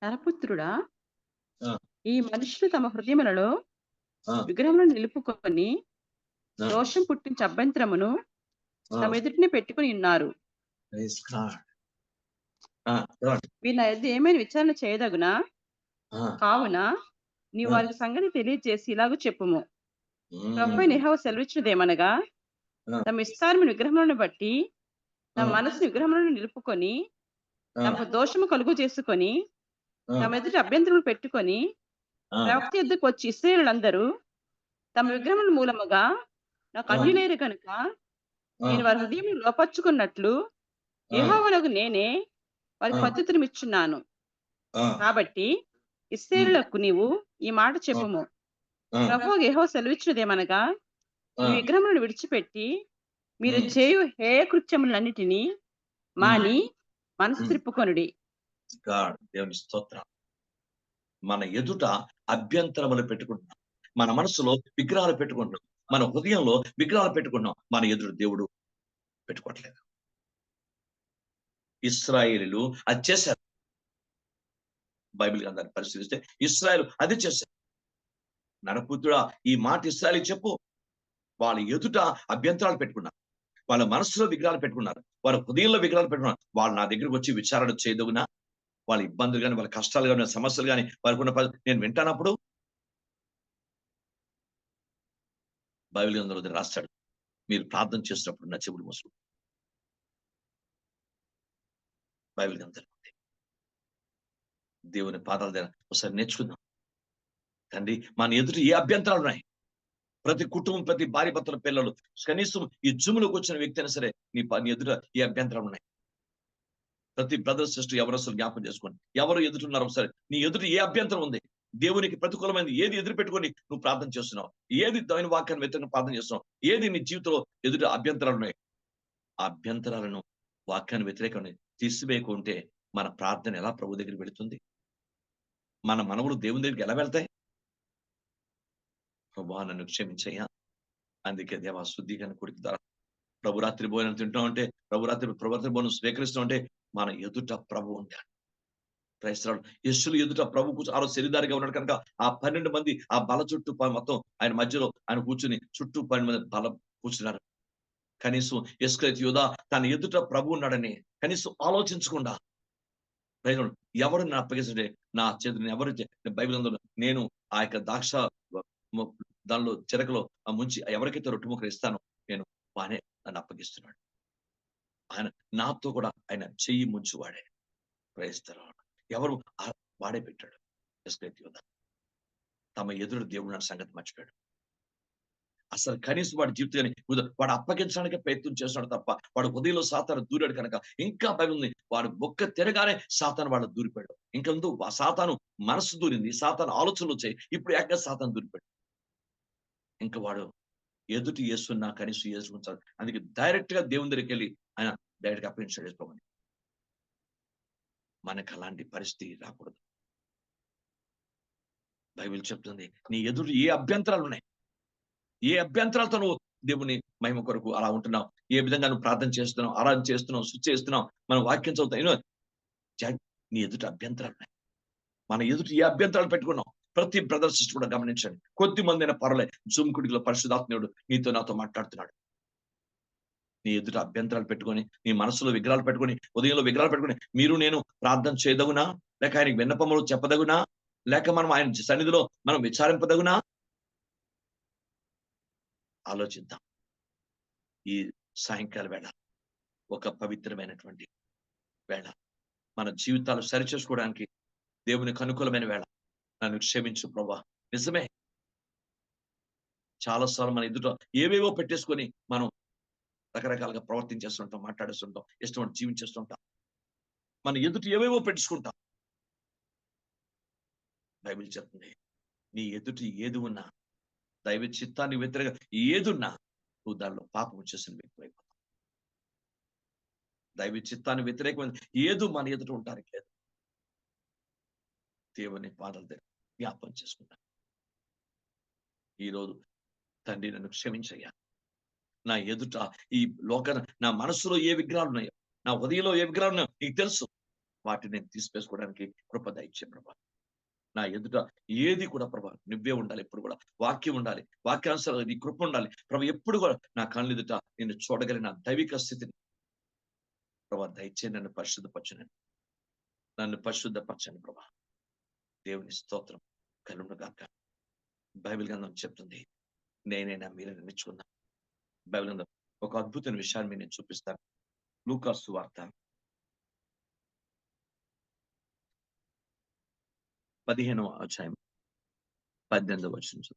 నరపుత్రుడా, ఆ! ఈ మనుషులు తమ హృదయములలో ఆ! విగ్రహములను నిలుపుకొని ఆ! దోషం పుట్టించే అభ్యంతరమును ఆ! తమ ఎదుటనే పెట్టుకొని ఉన్నారు. Praise God. ఆ! చదవండి. వీరి నా యొద్ద ఏమైనా విచారణ చేయదగునా? ఆ! కావున నీవు ఆ! వారికి సంగతి తెలియజేసి ఇలాగ చెప్పుము. ప్రభువైన హ్మ్. యెహోవా సెలవిచ్చినదేమనగా, ఆ! తమ విస్తారమైన విగ్రహములను బట్టి ఆ! తమ మనసును విగ్రహములను నిలుపుకొని, ఆ! తమకు దోషము కలుగు చేసుకొని, ఆ! తమ ఎదుట అభ్యంతరములు పెట్టుకొని, ఆ! ప్రవక్త యొద్దకు వచ్చి ఇశ్రాయేలులందరూ తమ విగ్రహముల మూలముగా నాకు ఆ! అన్యులైరు గనుక, ఆ! నేను వారి హృదయమును లోపరుచుకున్నట్లు ఆ! యెహోవానగు నేనే వారికి ఆ! పద్ధతులనిచ్చున్నాను. ఆ! కాబట్టి హ్మ్. ఇశ్రాయేలులకు నీవు ఈ మాట ఆ! చెప్పుము. ఆ! ప్రభువగు యెహోవా సెలవిచ్చినదేమనగా, ఆ! ఈ విగ్రహములను విడిచిపెట్టి మీరు హ్మ్. చేయు హేయ కృత్యములన్నిటినీ హ్మ్. మాని మనసు హ్మ్. త్రిప్పుకొనుడి. గాడ్ దేవుని స్తోత్రం. మన ఎదుట అభ్యంతరములు పెట్టుకుంటున్నాం. మన మనసులో విగ్రహాలు పెట్టుకుంటున్నాం. మన హృదయంలో విగ్రహాలు పెట్టుకుంటున్నాం. మన ఎదుట దేవుడు పెట్టుకోవట్లేదు. ఇశ్రాయేలీయులు అది చేశారు. బైబిల్ గ్రంథాన్ని పరిశీలిస్తే ఇశ్రాయేలు అది చేశారు. నరపుత్రుడా, ఈ మాట ఇశ్రాయేలుకి చెప్పు. వాళ్ళ ఎదుట అభ్యంతరాలు పెట్టుకున్నారు. వాళ్ళ మనస్సులో విగ్రహాలు పెట్టుకున్నారు. వాళ్ళ హృదయంలో విగ్రహాలు పెట్టుకున్నారు. వాళ్ళు నా దగ్గరికి వచ్చి విచారణ చేయదగునా? వాళ్ళ ఇబ్బందులు గాని, వాళ్ళ కష్టాలు గాని, సమస్యలు గాని, వారికున్న నేను వింటానప్పుడు బైబిల్ గ్రంథంలో రాస్తాడు. మీరు ప్రార్థన చేసినప్పుడు నా చెవులు మూసుకో. బైబిల్ గ్రంథంలో ఉంది. దేవుని పాదాల దగ్గర ఒకసారి నేర్చుకుందాం. తండ్రి, మన ఎదుట ఏ అభ్యంతరాలున్నాయి? ప్రతి కుటుంబం, ప్రతి భార్యాభర్తల పిల్లలు కనీసం ఈ జూమ్‌లోకి వచ్చిన వ్యక్తి అయినా సరే, నీ ఎదుట ఏ అభ్యంతరాలున్నాయి? ప్రతి బ్రదర్, సిస్టర్ ఎవరసలు జ్ఞాపకం చేసుకోండి. ఎవరు ఎదుటున్నారో ఒకసారి నీ ఎదుట ఏ అభ్యంతరం ఉంది? దేవునికి ప్రతికూలమైనది ఏది ఎదురు పెట్టుకొని నువ్వు ప్రార్థన చేస్తున్నావు? ఏది దైవ వాక్యాన్ని వ్యతిరేకంగా ప్రార్థన చేస్తున్నావు? ఏది నీ జీవితంలో ఎదుట అభ్యంతరాలున్నాయి? ఆ అభ్యంతరాలను వాక్యాన్ని వ్యతిరేకంగా తీసివేయకుంటే మన ప్రార్థన ఎలా ప్రభు దగ్గరికి వెళుతుంది? మన మనవులు దేవుని దగ్గరికి ఎలా వెళ్తాయి? ప్రభువా నన్ను క్షమించయ్యా. అందుకే దేవా శుద్ధీకరణ కొడుకు ద్వారా ప్రభురాత్రి భోజనం తింటున్నాం అంటే, ప్రభురాత్రి భోజనం స్వీకరిస్తున్నాం అంటే, మన ఎదుట ప్రభు ఉంటాడు. క్రైస్తవుడు యెషులు ఎదుట ప్రభు ఆ రోజు శరీరధారిగా ఉన్నాడు కనుక, ఆ 12 మంది ఆ బల చుట్టూ మొత్తం ఆయన మధ్యలో ఆయన కూర్చొని చుట్టూ 12 మంది బల కూర్చున్నారు. కనీసం ఇస్కరియోతు యూదా తన ఎదుట ప్రభు ఉన్నాడని కనీసం ఆలోచించకుండా బైబిల్ ఎవరు నన్ను అప్పగిస్తుంటే నా చేతిని ఎవరు బైబిల్ గ్రంథంలో నేను ఆ యొక్క ద్రాక్ష మ దానిలో చిరకలో ముంచి ఎవరికైతే రొట్టె ముక్కలు ఇస్తానో నేను వాడే నన్ను అప్పగిస్తున్నాడు. ఆయన నాతో కూడా ఆయన చెయ్యి ముంచువాడే. Praise the lord. ఎవరు వాడే పెట్టాడు. ఇస్కరియోతు యూదా. తమ ఎదురు దేవుడు నా సంగతి మర్చిపోయాడు. అసలు కనీసం వాడి జీవితాన్ని వాడు అప్పగించడానికే ప్రయత్నం చేస్తున్నాడు తప్ప, వాడు హృదయంలో సాతాను దూరాడు కనుక ఇంకా బైబిల్ ఉంది. వాడు బొక్క తిరగానే సాతాను వాళ్ళ దూరిపోయాడు. ఇంక ముందు సాతాను మనసు దూరింది. సాతాను ఆలోచనలొచ్చాయి. ఇప్పుడు ఏకంగా సాతాను దూరిపోయాడు. ఇంక వాడు ఎదుటి యేసుని కనీసం యేసుకుంటాడు. అందుకే డైరెక్ట్‌గా దేవుని దగ్గరికెళ్ళి ఆయన డైరెక్ట్‌గా అప్పగించాడు యేసుప్రభుని. మనకు అలాంటి పరిస్థితి రాకూడదు. బైబిల్ చెప్తుంది. నీ ఎదుట ఏ అభ్యంతరాలున్నాయి? ఏ అభ్యంతరాలతో నువ్వు దేవుని మహిమ కొరకు అలా ఉంటున్నావు? ఏ విధంగా నువ్వు ప్రార్థన చేస్తున్నావు, ఆరాధన చేస్తున్నావు, స్తుతి చేస్తున్నావు, మనం వాక్యం చదువుతాం. నీ ఎదుట అభ్యంతరాలున్నాయి. మన ఎదుట ఏ అభ్యంతరాలు పెట్టుకున్నాం? ప్రతి బ్రదర్, సిస్టర్ కూడా గమనించండి. కొద్దిమందైనా పర్వాలేదు. జూమ్ కుడికిలో పరిశుద్ధాత్మడు నీతో నాతో మాట్లాడుతున్నాడు. నీ ఎదుట అభ్యంతరాలు పెట్టుకొని, నీ మనసులో విగ్రహాలు పెట్టుకొని, ఉదయంలో విగ్రహాలు పెట్టుకొని, మీరు నేను ప్రార్థన చేయదగునా? లేక ఆయనకి విన్నపములు చెప్పదగునా? లేక మనం ఆయన సన్నిధిలో మనం విచారింపదగునా? ఆలోచిద్దాం. ఈ సాయంకాల వేళ ఒక పవిత్రమైనటువంటి వేళ. మన జీవితాలు సరిచేసుకోవడానికి దేవునికి అనుకూలమైన వేళ. నన్ను క్షమించు ప్రభా! నిజమే. చాలా సార్లు మన ఎదుట ఏవేవో పెట్టేసుకొని మనం రకరకాలుగా ప్రవర్తించేస్తుంటాం, మాట్లాడేస్తుంటాం, ఇష్టం జీవించేస్తుంటాం. మన ఎదుటి ఏవేవో పెట్టించుకుంటాం. బైబిల్ చెప్తుంది, నీ ఎదుటి ఏది ఉన్నా, దైవ చిత్తానికి వ్యతిరేకంగా ఏదున్నా నువ్వు దానిలో పాపం చేసిన వ్యక్తి అయిపోతావు. దైవ చిత్తానికి వ్యతిరేకమైన ఏదో మన ఎదుట ఉంటానికి లేదు. దేవుని పాదాల దగ్గర జ్ఞాపకం చేసుకుంటాను. ఈరోజు తండ్రి నన్ను క్షమించయ్యా. నా ఎదుట ఈ నా మనసులో ఏ విగ్రహాలు ఉన్నాయో, నా హృదయంలో ఏ విగ్రహాలు ఉన్నాయో నీకు తెలుసు. వాటిని నేను తీసివేసుకోవడానికి కృప దయచే ప్రభా. నా ఎదుట ఏది కూడా ప్రభా నువ్వే ఉండాలి. ఎప్పుడు కూడా వాక్యం ఉండాలి, వాక్యానుసారం నీ కృప ఉండాలి ప్రభా. ఎప్పుడు కూడా నా కళ్ళు ఎదుట నేను చూడగలిగిన దైవిక స్థితిని ప్రభా దయచే నన్ను పరిశుద్ధపరచండి. నన్ను పరిశుద్ధపరచండి ప్రభా. దేవుని స్తోత్రం కలుగును గాక. బైబిల్ గ్రంథం చెప్తుంది, నేనైనా మీరైనా మెచ్చుకుందాం. బైబిల్ గ్రంథం ఒక అద్భుతమైన విషయాన్ని నేను చూపిస్తాను. లూకా సువార్త 15వ అధ్యాయం 18వ వచనం.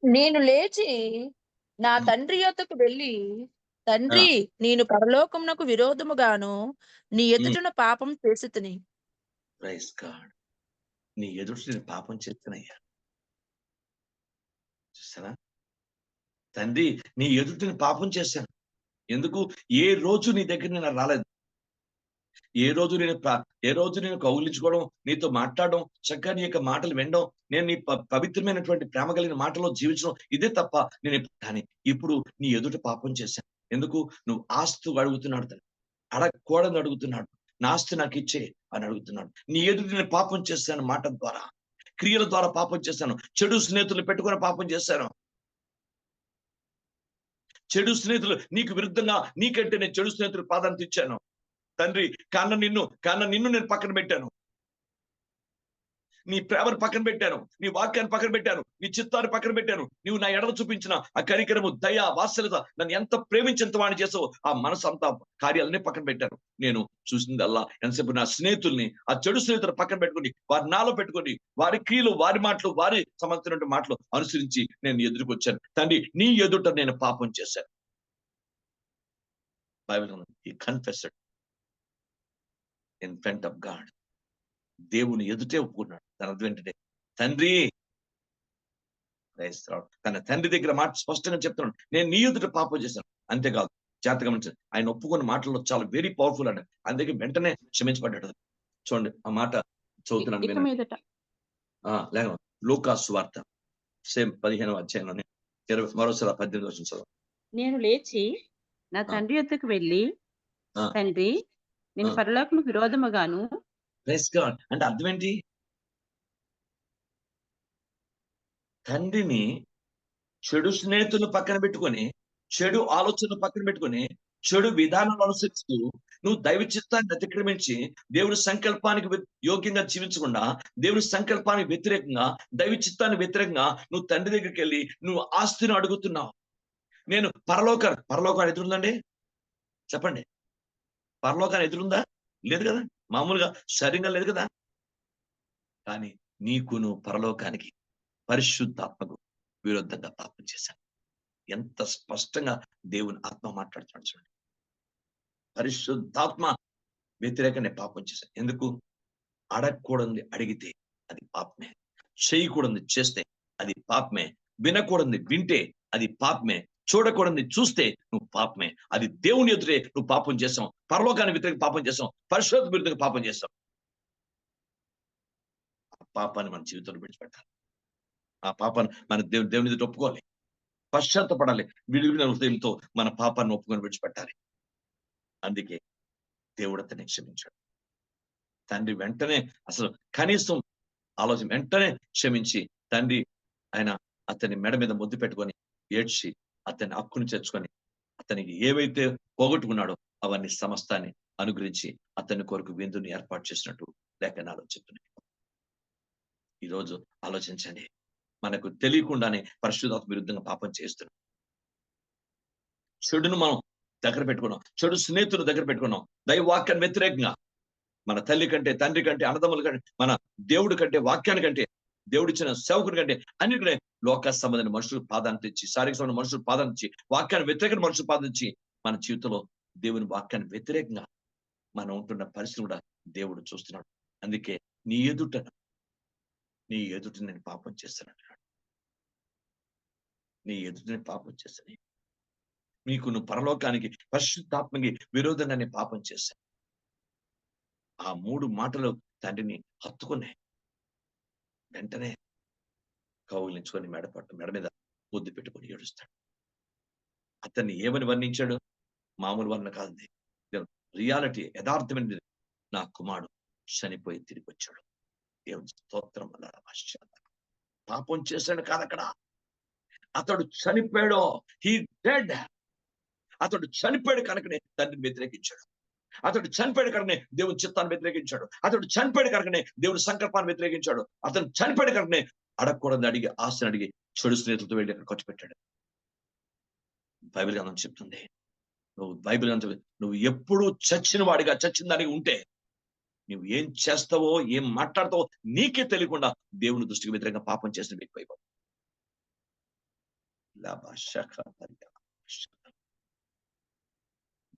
నేను లేచి నా తండ్రి యొద్దకు వెళ్ళి, తండ్రి, నేను పరలోకమునకు విరోధముగాను నీ ఎదుటన పాపం చేసితిని. Praise God. నీ ఎదుట నేను పాపం చేసినయ్యా. చూసారా, తండ్రి నీ ఎదుట నేను పాపం చేశాను. ఎందుకు? ఏ రోజు నీ దగ్గర నేను రాలేదు. ఏ రోజు నేను కౌగిలించుకోవడం, నీతో మాట్లాడడం, చక్కగా నీ యొక్క మాటలు వినడం, నేను నీ పవిత్రమైనటువంటి ప్రేమ కలిగిన మాటలో జీవించడం, ఇదే తప్ప నేను కానీ ఇప్పుడు నీ ఎదుట పాపం చేశాను. ఎందుకు? నువ్వు ఆస్తు అడుగుతున్నాడు, తను అడగకూడదని అడుగుతున్నాడు. నా ఆస్తి నాకు ఇచ్చే అని అడుగుతున్నాడు. నీ ఎదుట నేను పాపం చేశాను, మాట ద్వారా, క్రియల ద్వారా పాపం చేశాను. చెడు స్నేహితులు పెట్టుకుని పాపం చేశాను. చెడు స్నేహితులు నీకు విరుద్ధంగా, నీకంటే నేను చెడు స్నేహితులు ప్రాధాన్యత ఇచ్చాను. తండ్రి కాన్న నిన్ను నేను పక్కన పెట్టాను. నీ ప్రేమను పక్కన పెట్టాను, నీ వాక్యాన్ని పక్కన పెట్టాను, నీ చిత్తాన్ని పక్కన పెట్టాను. నువ్వు నా ఎడల చూపించిన ఆ కనికరము, దయ, వాత్సల్యత, నన్ను ఎంత ప్రేమించేంత వాడిని చేసావు, ఆ మనసు అంతా కార్యాలన్నీ పక్కన పెట్టాను. నేను చూసిందల్లా ఎంతసేపు నా స్నేహితుల్ని, ఆ చెడు స్నేహితులు పక్కన పెట్టుకుని, వారి నాలో పెట్టుకుని, వారి క్రియలు, వారి మాటలు, వారి సంబంధించిన మాటలు అనుసరించి నేను ఎదురుకు వచ్చాను. తండ్రి నీ ఎదుట నేను పాపం చేశాను. Bible he confessed in front of God. దేవుని ఎదుటే ఒప్పుకున్నాడు. దాని అర్థం ఏంటంటే, తండ్రి, తన తండ్రి దగ్గర మాట స్పష్టంగా చెప్తున్నాడు, నేను నీ ఎదుట పాపం చేశాను. అంతేకాదు, జాగ్రత్తగా గమనించండి, ఆయన ఒప్పుకున్న మాటల్లో చాలా వెరీ పవర్ఫుల్ అండి. అందుకే వెంటనే క్షమించబడ్డాడు. చూడండి ఆ మాట చదువుతున్నాను. లేక లూకా సువార్త సేమ్ 15వ అధ్యాయంలోనే మరోసారి 18వ వచనం చదువు. నేను లేచి నా తండ్రి యొద్దకు వెళ్ళి, తండ్రి, నేను పరలోకము విరోధముగాను. Praise God. అంటే అర్థం ఏంటి? తండ్రిని చెడు స్నేహితులను పక్కన పెట్టుకొని, చెడు ఆలోచనలు పక్కన పెట్టుకొని, చెడు విధానాలు అనుసరిస్తూ నువ్వు దైవ చిత్తాన్ని అతిక్రమించి దేవుని సంకల్పానికి యోగ్యంగా జీవించకుండా, దేవుని సంకల్పానికి వ్యతిరేకంగా, దైవ చిత్తానికి వ్యతిరేకంగా నువ్వు తండ్రి దగ్గరికి వెళ్ళి నువ్వు ఆస్తిని అడుగుతున్నావు. నేను పరలోకాన్ని ఎదురుందండి? చెప్పండి. పరలోకాన్ని ఎదురుందా? లేదు కదా. మామూలుగా శరీరంగా లేదు కదా. కానీ నీకును పరలోకానికి, పరిశుద్ధాత్మకు విరుద్ధంగా పాపం చేశాను. ఎంత స్పష్టంగా దేవుని ఆత్మ మాట్లాడుతున్నాడు చూడండి. పరిశుద్ధాత్మ వ్యతిరేకంగా పాపం చేశాను. ఎందుకు? అడగకూడదు అడిగితే అది పాపమే, చేయకూడదు చేస్తే అది పాపమే, వినకూడదు వింటే అది పాపమే, చూడకూడదు చూస్తే నువ్వు పాపమే. అది దేవుని ఎదురే నువ్వు పాపం చేసావు. పరలోకాన్ని వ్యతిరేక పాపం చేసావు, పరిశుద్ధ విరుద్ధంగా పాపం చేసావు. ఆ పాపాన్ని మన జీవితంలో విడిచిపెట్టాలి. ఆ పాపాన్ని మన దేవుని ఎదుట ఒప్పుకోవాలి, పశ్చాత్తపడాలి. విడివిడిన హృదయంతో మన పాపాన్ని ఒప్పుకొని విడిచిపెట్టాలి. అందుకే దేవుడు అతన్ని క్షమించాడు. తండ్రి వెంటనే, అసలు కనీసం ఆలోచన, వెంటనే క్షమించి తండ్రి ఆయన అతని మెడ మీద ముద్దు పెట్టుకొని ఏడ్చి అతన్ని హక్కును చేర్చుకొని అతనికి ఏవైతే పోగొట్టుకున్నాడో అవన్నీ సమస్తాన్ని అనుగ్రహించి అతని కొరకు విందుని ఏర్పాటు చేసినట్టు లేఖనాలు చెప్తున్నాయి. ఈరోజు ఆలోచించండి, మనకు తెలియకుండానే పరిశుద్ధాత్మ విరుద్ధంగా పాపం చేస్తున్నాం. చెడును మనం దగ్గర పెట్టుకున్నాం, చెడు స్నేహితులు దగ్గర పెట్టుకున్నాం, దైవవాక్యాన్ని వ్యతిరేకంగా మన తల్లి కంటే, తండ్రి కంటే, అన్నదమ్ముల కంటే, మన దేవుడి కంటే, వాక్యాన్ని కంటే, దేవుడిచ్చిన సేవకుడి కంటే అన్నిటికంటే లోక సంబంధమైన మనుషులు ప్రాధాన్యత ఇచ్చి, శారీరక సంబంధమైన మనుషులు ప్రాధాన్యత ఇచ్చి, వాక్యాన్ని వ్యతిరేక మనుషులు ప్రాధాన్యత ఇచ్చి, మన జీవితంలో దేవుని వాక్యాన్ని వ్యతిరేకంగా మనం ఉంటున్న పరిస్థితి కూడా దేవుడు చూస్తున్నాడు. అందుకే నీ ఎదుట నేను పాపం చేస్తాను అంటున్నాడు. నీ ఎదుట నేను పాపం చేస్తాను, నీకు నువ్వు పరలోకానికి పరిశుద్ధాత్మకి విరోధంగా నేను పాపం చేశాను. ఆ 3 మాటలు తండ్రిని హత్తుకున్నాయి. వెంటనే కౌగిలించుకొని మెడ మీద ముద్దు పెట్టుకొని ఏడుస్తాడు. అతన్ని ఏమని వర్ణించాడు? మామూలు వర్ణ కాదు, రియాలిటీ, యథార్థమైనది. నా కుమారుడు చనిపోయి తిరిగి వచ్చాడు. దేవుని స్తోత్రం అన్నాడు. పాపం చేశాడు కాదు అక్కడ, అతడు చనిపోయాడు. He did. అతడు చనిపోయాడు కనుకనే తండ్రిని వ్యతిరేకించాడు. అతడు చనిపోయాడు కనుకనే దేవుని చిత్తాన్ని వ్యతిరేకించాడు. అతడు చనిపోయాడు కనుకనే దేవుని సంకల్పాన్ని వ్యతిరేకించాడు. అతను చనిపోయాడు కనుకనే అడగకూడదని అడిగి, ఆశను అడిగి, చెడు స్నేహితులతో వెళ్ళి అక్కడ ఖర్చు పెట్టాడు. బైబిల్ గ్రంథం చెప్తుంది, నువ్వు ఎప్పుడు చచ్చిన వాడిగా, చచ్చిన దానికి ఉంటే నువ్వు ఏం చేస్తావో, ఏం మాట్లాడతావో నీకే తెలియకుండా దేవుని దృష్టికి వ్యతిరేకంగా పాపం చేసిన వ్యక్తి అయిపోతావు.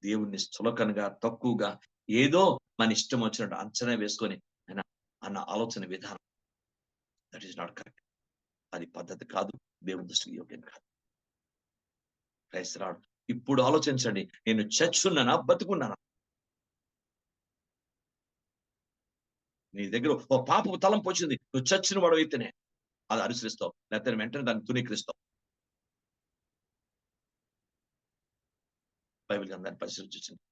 దేవుణ్ణి స్థులకనగా, తక్కువగా, ఏదో మన ఇష్టం వచ్చినట్టు అంచనా వేసుకొని అన్న ఆలోచన విధానం, దట్ ఈస్ నాట్ కరెక్ట్. అది పద్ధతి కాదు, దేవుని దృష్టికి యోగ్యం కాదు. క్రైస్తరాడు ఇప్పుడు ఆలోచించండి, నేను చచ్చున్నానా, బతుకున్నానా? నీ దగ్గర ఓ పాపపు తలంపు వచ్చింది, నువ్వు చచ్చిన వాడు అయితేనే అది అనుసరిస్తావు, లేకపోతే వెంటనే దాన్ని తునీకరిస్తావు. బైబిల్ గ్రంథాన్ని పరిశీలించండి,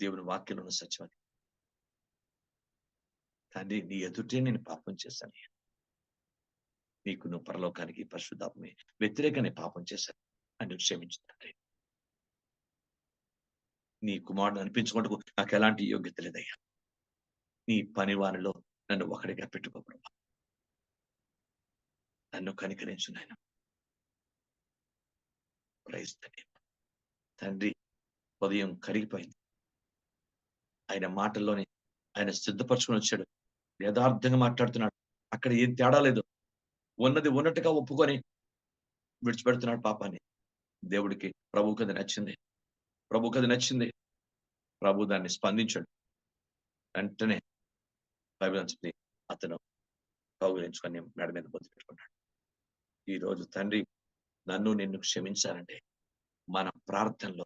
దేవుని వాక్యంలో ఉన్న సత్యం. తండ్రి, నీ ఎదుటే నేను పాపం చేశాను, నీకు నువ్వు పరలోకానికి పరిశుద్ధాత్మే వ్యతిరేకంగా పాపం చేశాను అని క్షమించుతండ్రి. నీ కుమారుడు అనిపించుకుంటూ నాకు ఎలాంటి యోగ్యత లేదయ్యా. నీ పని వారిలో నన్ను ఒకడిగా పెట్టుకో ప్రభా. నన్ను కనికరించు నాయన. Praise the name. తండ్రి, ఉదయం కరిగిపోయింది. ఆయన మాటల్లోనే ఆయన సిద్ధపరచుకొని వచ్చాడు. యథార్థంగా మాట్లాడుతున్నాడు. అక్కడ ఏం తేడా లేదు. ఉన్నది ఉన్నట్టుగా ఒప్పుకొని విడిచిపెడుతున్నాడు పాపాన్ని. దేవుడికి, ప్రభువుకి అది నచ్చింది. ప్రభు దాన్ని స్పందించాడు. వెంటనే బైబిల్ చెప్తుంది, అతను కౌగిలించుకొని మెడ మీద బొద్దు పెట్టుకున్నాడు. ఈ రోజు తండ్రి నన్ను నిన్ను క్షమించాలంటే మన ప్రార్థనలో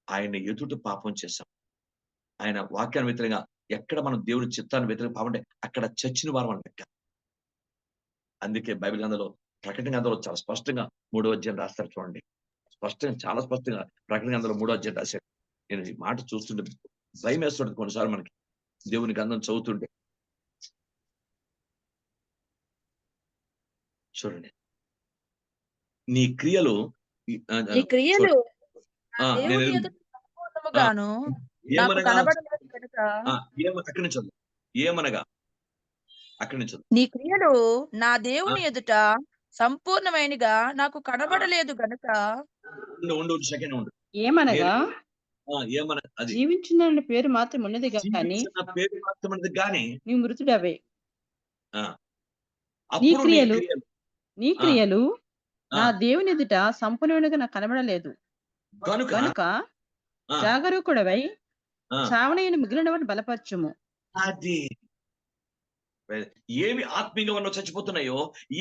ఆయన ఎదుట పాపం చేశాం, ఆయన వాక్యాన్ని వ్యతిరేకంగా ఎక్కడ మనం దేవుని చిత్తాన్ని వ్యతిరేకంగా పాపం అంటే అక్కడ చచ్చిన వారం అని లెక్క. అందుకే బైబిల్ గ్రంథంలో, ప్రకటన గ్రంథంలో చాలా స్పష్టంగా 3వ అధ్యాయం రాస్తారు చూడండి. చాలా స్పష్టంగా ప్రకటన గ్రంథంలో 3వ అధ్యాయం రాశాడు. నేను ఈ మాట చూస్తుంటే భయం వేస్తుంటుంది కొన్నిసార్లు మనకి, దేవుని గ్రంథం చదువుతుంటే. చూడండి, నీ క్రియలు సంపూర్ణముగాను నాకు కనబడలేదు కనుక, ఏమనగా అక్కడి నుంచి నీ క్రియలు నా దేవుని ఎదుట సంపూర్ణమైనగా నాకు కనబడలేదు గనుక. ఏమనగా అది జీవించిన పేరు మాత్రం ఉన్నది కానీ నీ మృతుడవే. నీ క్రియలు నా దేవుని ఎదుట సంపూర్ణంగా నాకు కనబడలేదు కనుక జాగరూకుడవై చావనైన మిగిలిన వాడిని బలపరచుము. అది ఏమి ఆత్మీయంగా మనం చచ్చిపోతున్నాయో,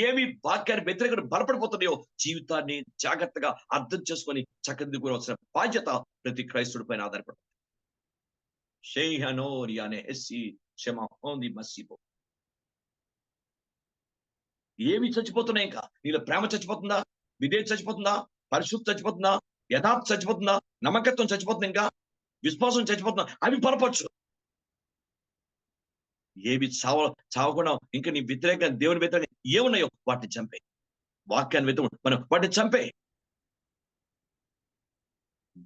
ఏమి వాక్యాన్ని వ్యతిరేకంగా బలపడిపోతున్నాయో జీవితాన్ని జాగ్రత్తగా అర్థం చేసుకొని చక్కదిద్దుకోవాల్సిన బాధ్యత ప్రతి క్రైస్తవుడి పైన ఆధారపడుతుంది. ఏమి చచ్చిపోతున్నాయి? ఇంకా నీలో ప్రేమ చచ్చిపోతుందా? విధేయత చచ్చిపోతుందా? పరిశుద్ధి చచ్చిపోతుందా? యథార్థ చచ్చిపోతుందా? నమ్మకత్వం చచ్చిపోతుందా? ఇంకా విశ్వాసం చచ్చిపోతుందా? అవి బలపరచు. ఏవి చావకుండా ఇంకా నీ వ్యతిరేకంగా, దేవుని వ్యతిరేకంగా ఏమున్నాయో వాటిని చంపే. వాక్యాన్ని మనం వాటిని చంపే.